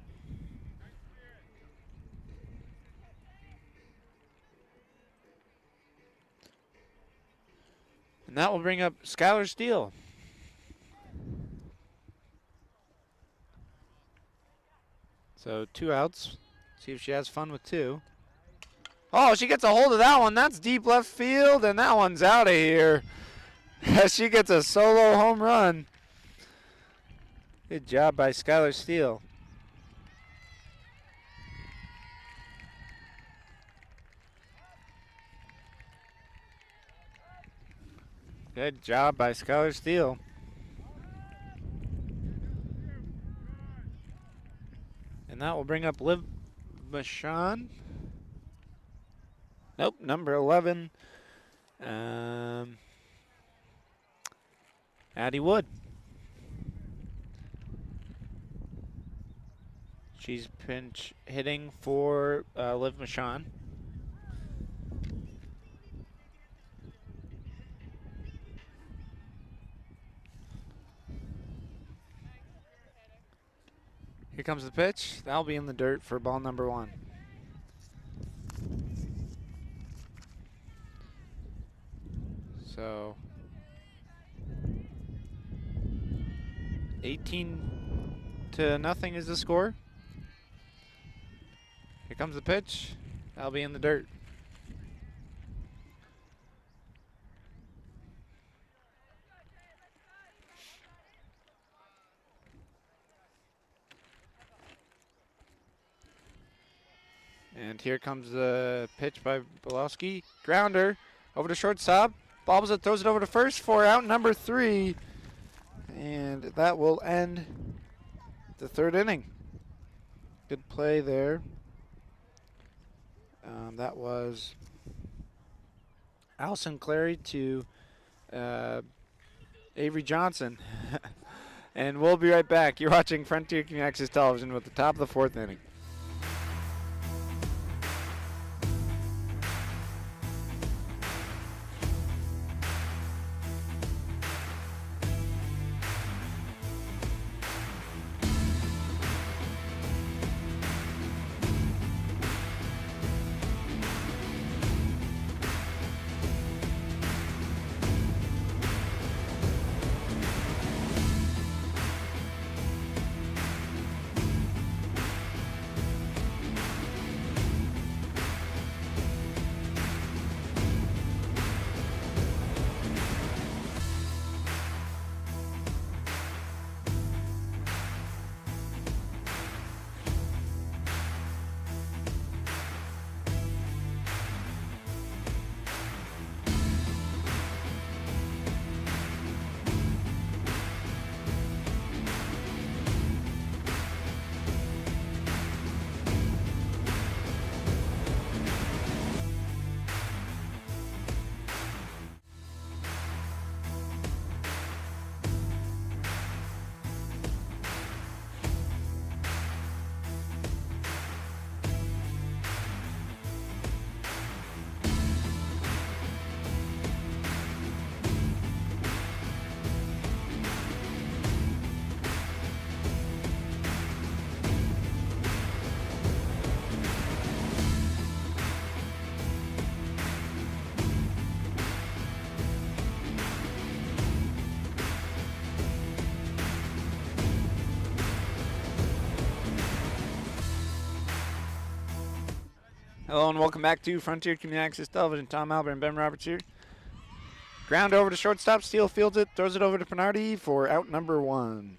And that will bring up Skylar Steele. So 2 outs. See if she has fun with 2. Oh, she gets a hold of that one. That's deep left field, and that one's out of here. She gets a solo home run. Good job by Skylar Steele. Good job by Skylar Steele. And that will bring up Liv Machon. Nope, number 11. Addie Wood. She's pinch hitting for Liv Machon. Here comes the pitch. That'll be in the dirt for ball number 1. So 18-0 is the score. Here comes the pitch. That'll be in the dirt. And here comes the pitch by Belowski. Grounder over to shortstop. Bobbles it, throws it over to first for out number 3. And that will end the 3rd inning. Good play there. That was Allison Clary to Avery Johnson. And we'll be right back. You're watching Frontier Community Access Television with the top of the 4th inning. Hello and welcome back to Frontier Community Access Television. Tom Albert and Ben Roberts here. Ground over to shortstop. Steele fields it, throws it over to Penardi for out number 1.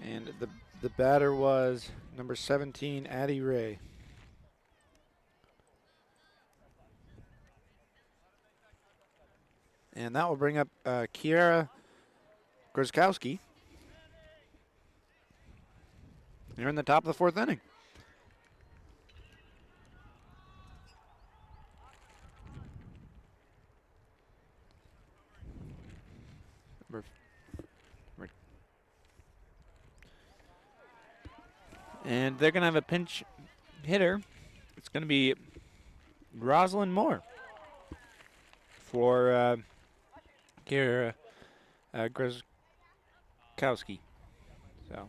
And the batter was number 17, Addie Ray. And that will bring up Kiera Grozkowski. You're in the top of the 4th inning. And they're going to have a pinch hitter. It's going to be Rosalind Moore for Kira Grozkowski. So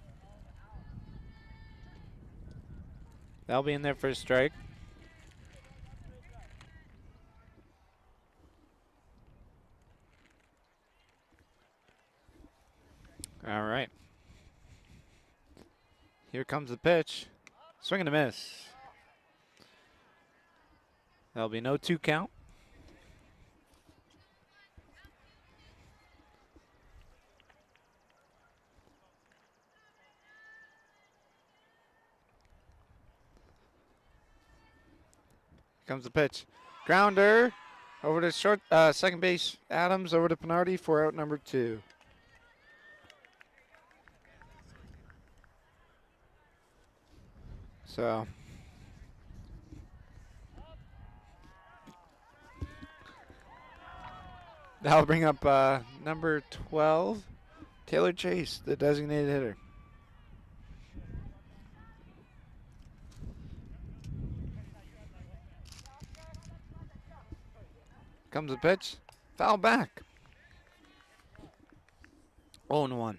that'll be in there for a strike. All right. Here comes the pitch. Swing and a miss. That'll be no 2 count. Here comes the pitch. Grounder over to short, second base. Adams over to Penardi for out number 2. So that'll bring up number 12, Taylor Chase, the designated hitter. Comes the pitch, foul back. 0-1.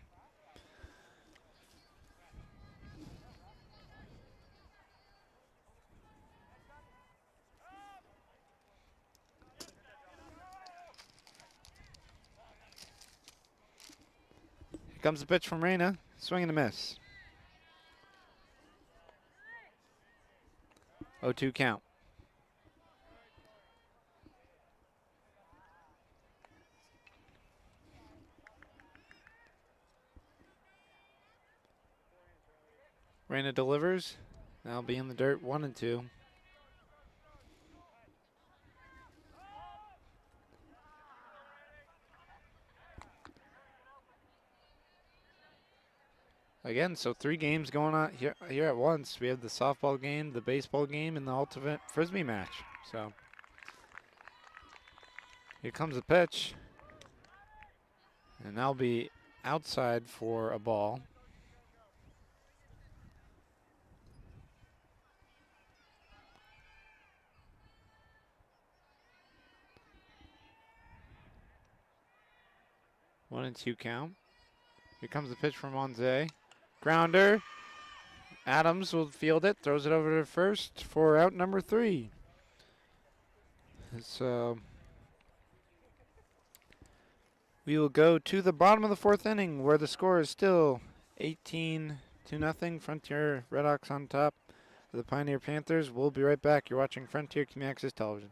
Comes the pitch from Reyna. Swing and a miss. 0-2 count. Reyna delivers. Now be in the dirt, 1-2. Again, so 3 games going on here at once. We have the softball game, the baseball game, and the ultimate frisbee match. So here comes the pitch. And that'll be outside for a ball. One and 2 count. Here comes the pitch from Monze. Grounder. Adams will field it, throws it over to first for out number 3. So we will go to the bottom of the 4th inning where the score is still 18-0. Frontier Redhawks on top of the Pioneer Panthers. We'll be right back. You're watching Frontier Community Access Television.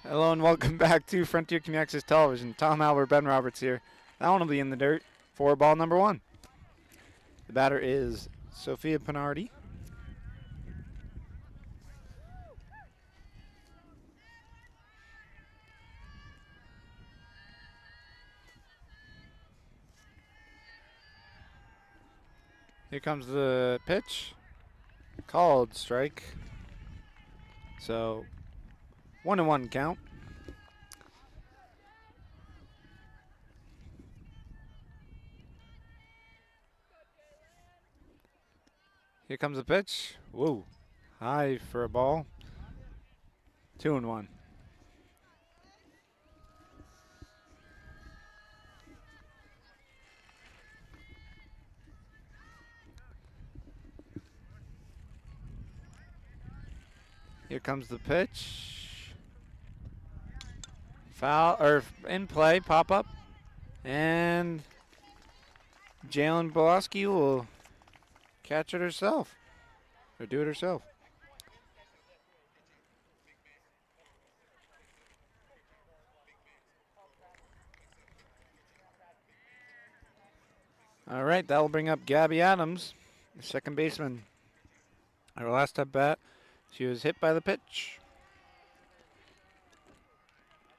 Hello and welcome back to Frontier Community Access Television. Tom Albert, Ben Roberts here. That one will be in the dirt for ball number 1. The batter is Sophia Pinardi. Here comes the pitch. Called strike. So 1-1 count. Here comes the pitch. Whoa. High for a ball. 2-1. Here comes the pitch. Foul, or in play, pop up. And Jalen Boloski will catch it herself, or do it herself. All right, that'll bring up Gabby Adams, the second baseman. Her last at bat, she was hit by the pitch.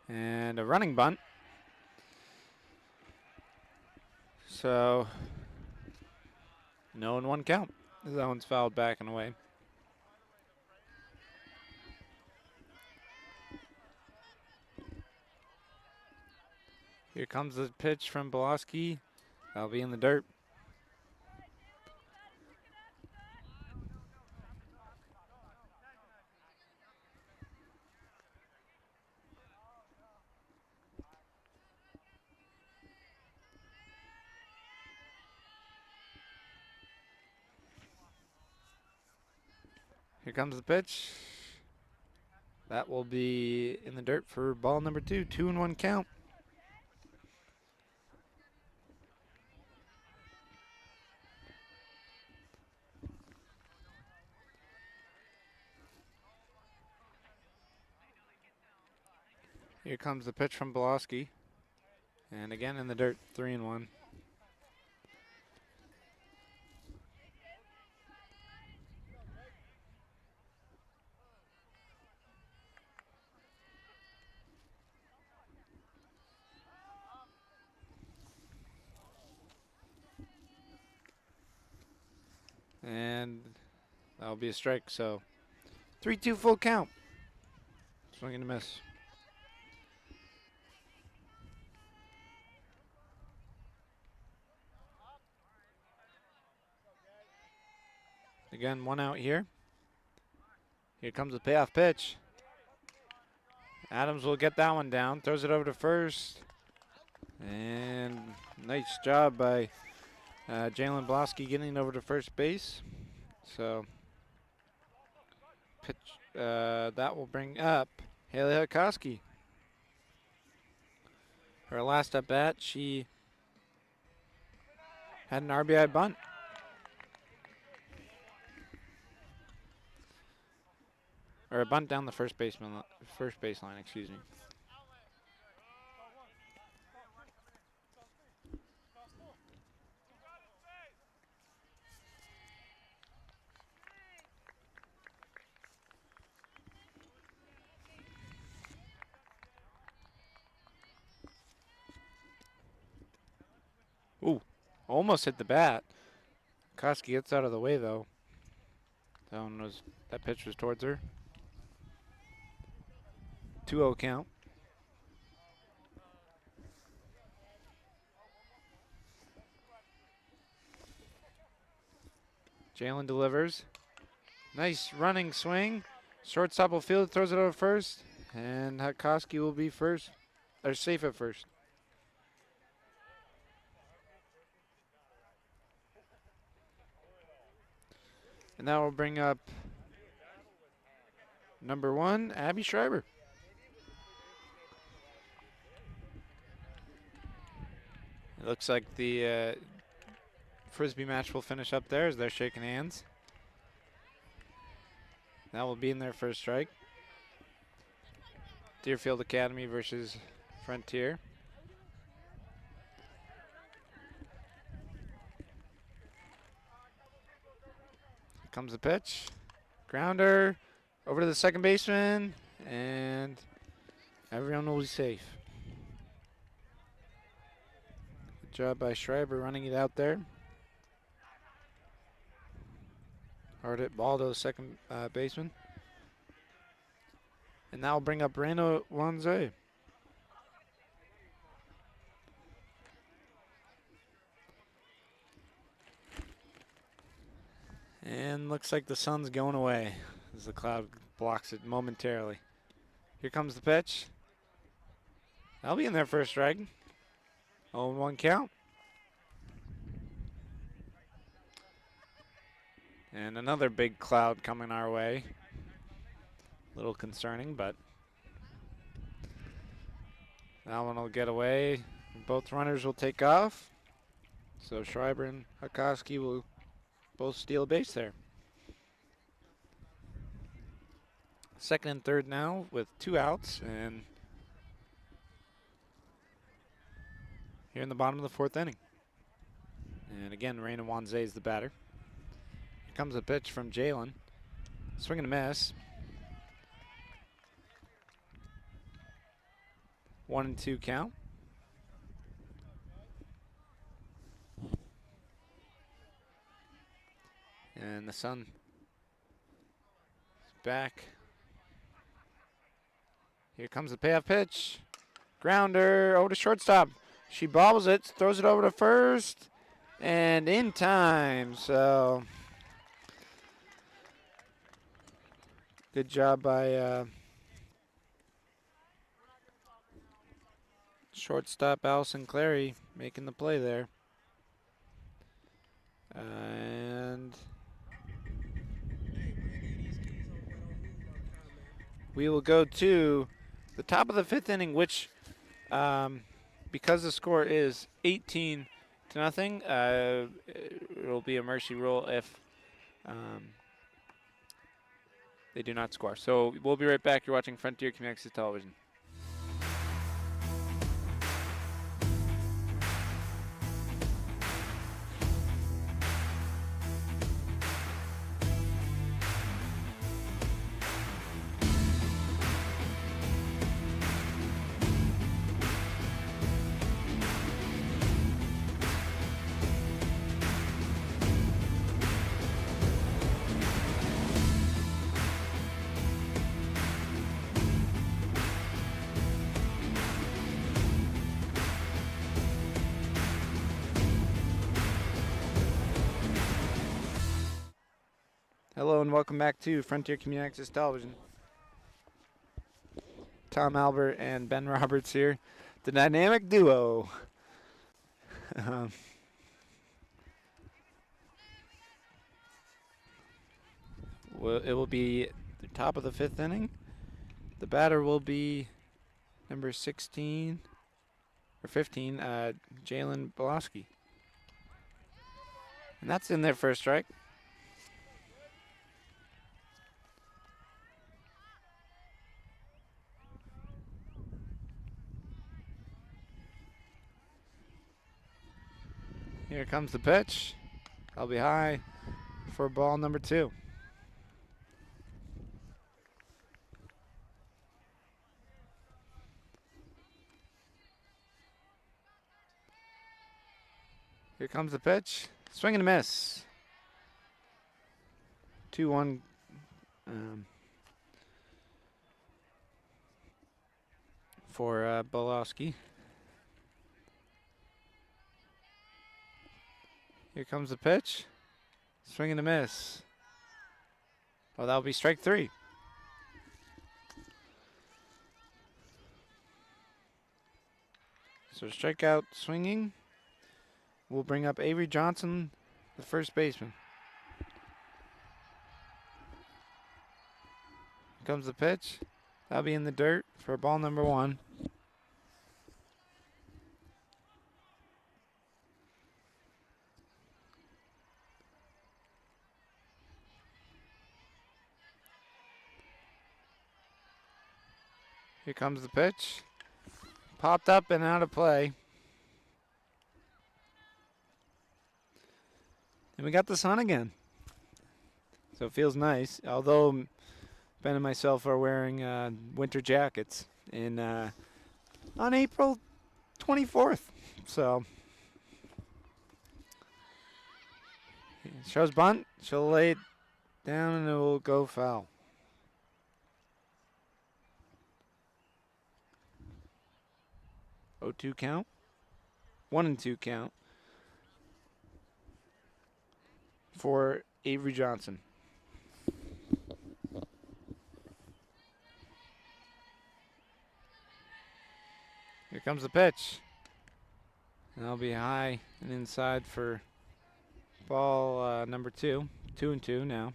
And a running bunt. So, no and 1 count. That one's fouled back and away. Here comes the pitch from Boloski. That'll be in the dirt. Here comes the pitch. That will be in the dirt for ball number 2. 2 and 1 count. Here comes the pitch from Boloski. And again in the dirt, 3 and 1. And that'll be a strike. So 3-2 full count. Swing and a miss. Again, 1 out here. Here comes the payoff pitch. Adams will get that one down. Throws it over to first. And nice job by Jalen Blosky getting over to first base. So pitch that will bring up Haley Hukoski. Her last at bat, she had an RBI bunt. Or a bunt down the first baseline, excuse me. Ooh, almost hit the bat. Koski gets out of the way though. That pitch was towards her. 2-0 count. Jalen delivers. Nice running swing. Shortstop will field, throws it over first. And Hukoski will be first, or safe at first. And that will bring up number 1, Abby Schreiber. It looks like the Frisbee match will finish up there as they're shaking hands. That will be in their first strike. Deerfield Academy versus Frontier. Here comes the pitch. Grounder over to the second baseman, and everyone will be safe. Good job by Schreiber running it out there. Hard hit ball to the second baseman. And that will bring up Reno Wanze. And looks like the sun's going away as the cloud blocks it momentarily. Here comes the pitch. That'll be in their first strike. 0-1 count. And another big cloud coming our way. A little concerning, but that one will get away. Both runners will take off. So Schreiber and Hukoski will both steal a base there. Second and third now with 2 outs, and here in the bottom of the 4th inning. And again, Raina Wanze is the batter. Here comes a pitch from Jalen. Swing and a miss. 1-2 count. And the sun is back. Here comes the payoff pitch. Grounder over to shortstop. She bobbles it, throws it over to first, and in time. So good job by shortstop Allison Clary making the play there. And we will go to the top of the 5th inning, which because the score is 18-0, it'll be a mercy rule if they do not score. So we'll be right back. You're watching Frontier Community Television. Hello and welcome back to Frontier Community Access Television. Tom Albert and Ben Roberts here, the dynamic duo. Well, it will be the top of the 5th inning. The batter will be number 16 or 15, Jalen Bolowski. And that's in there for a strike. Here comes the pitch. I'll be high for ball number 2. Here comes the pitch. Swing and a miss. 2-1. For Bolowski. Here comes the pitch. Swing and a miss. Oh, that'll be strike 3. So strikeout swinging. We'll bring up Avery Johnson, the first baseman. Here comes the pitch. That'll be in the dirt for ball number 1. Here comes the pitch. Popped up and out of play. And we got the sun again. So it feels nice. Although Ben and myself are wearing winter jackets on April 24th. So shows bunt. She'll lay it down and it will go foul. Oh, 2 count. 1-2 count for Avery Johnson. Here comes the pitch. And I'll be high and inside for ball number 2. 2-2 now.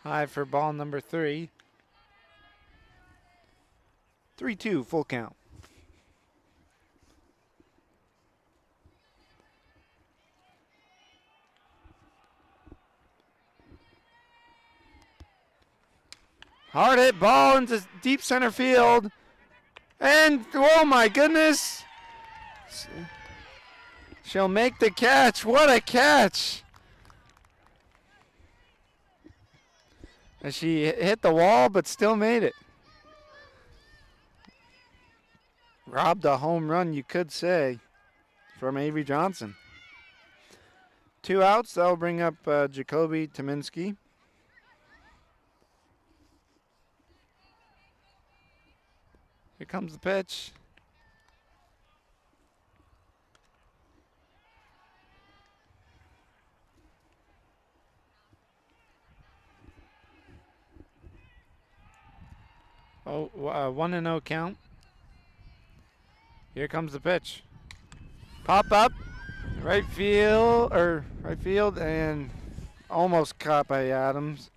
High for ball number 3. 3-2, full count. Hard hit ball into deep center field. And, oh my goodness. She'll make the catch. What a catch. As she hit the wall, but still made it. Robbed a home run, you could say, from Avery Johnson. 2 outs. That'll bring up Jacoby Tominski. Here comes the pitch. Oh, 1-0 count. Here comes the pitch. Pop up, right field, and almost caught by Adams.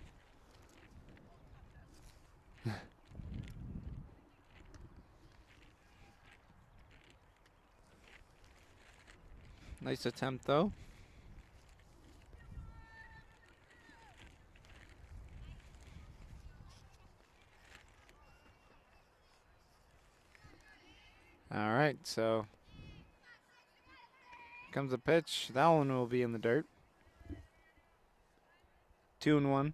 Nice attempt, though. All right, so comes a pitch. That one will be in the dirt. 2-1.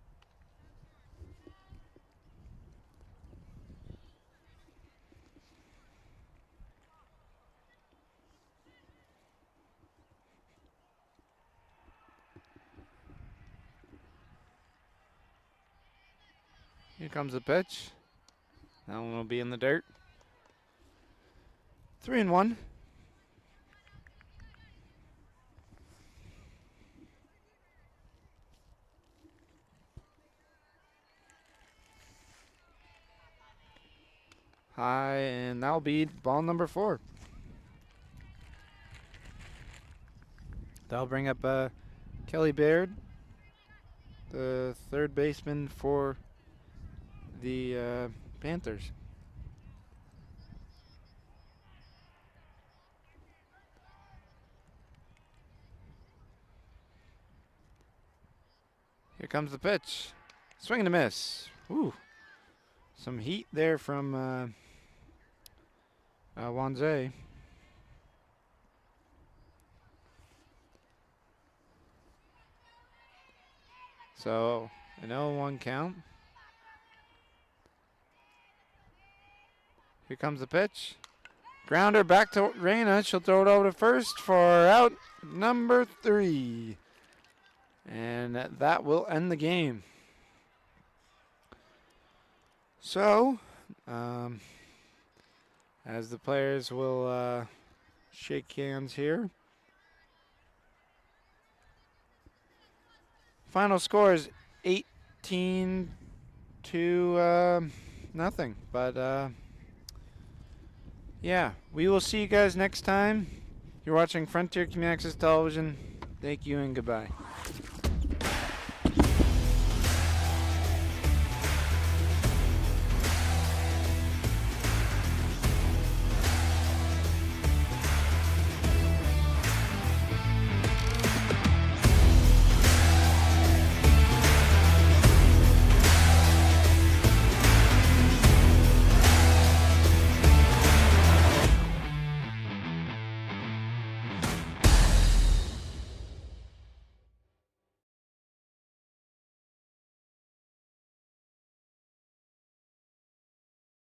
Here comes the pitch. That one will be in the dirt. 3-1. High, and that'll be ball number 4. That'll bring up Kelly Baird, the third baseman for the Panthers. Here comes the pitch. Swing and a miss. Ooh. Some heat there from Wanze. So, an 0-1 count. Here comes the pitch. Grounder back to Reyna. She'll throw it over to first for out number 3. And that will end the game. So, as the players will shake hands here. Final score is 18 to nothing. But yeah, we will see you guys next time. You're watching Frontier Community Access Television. Thank you and goodbye.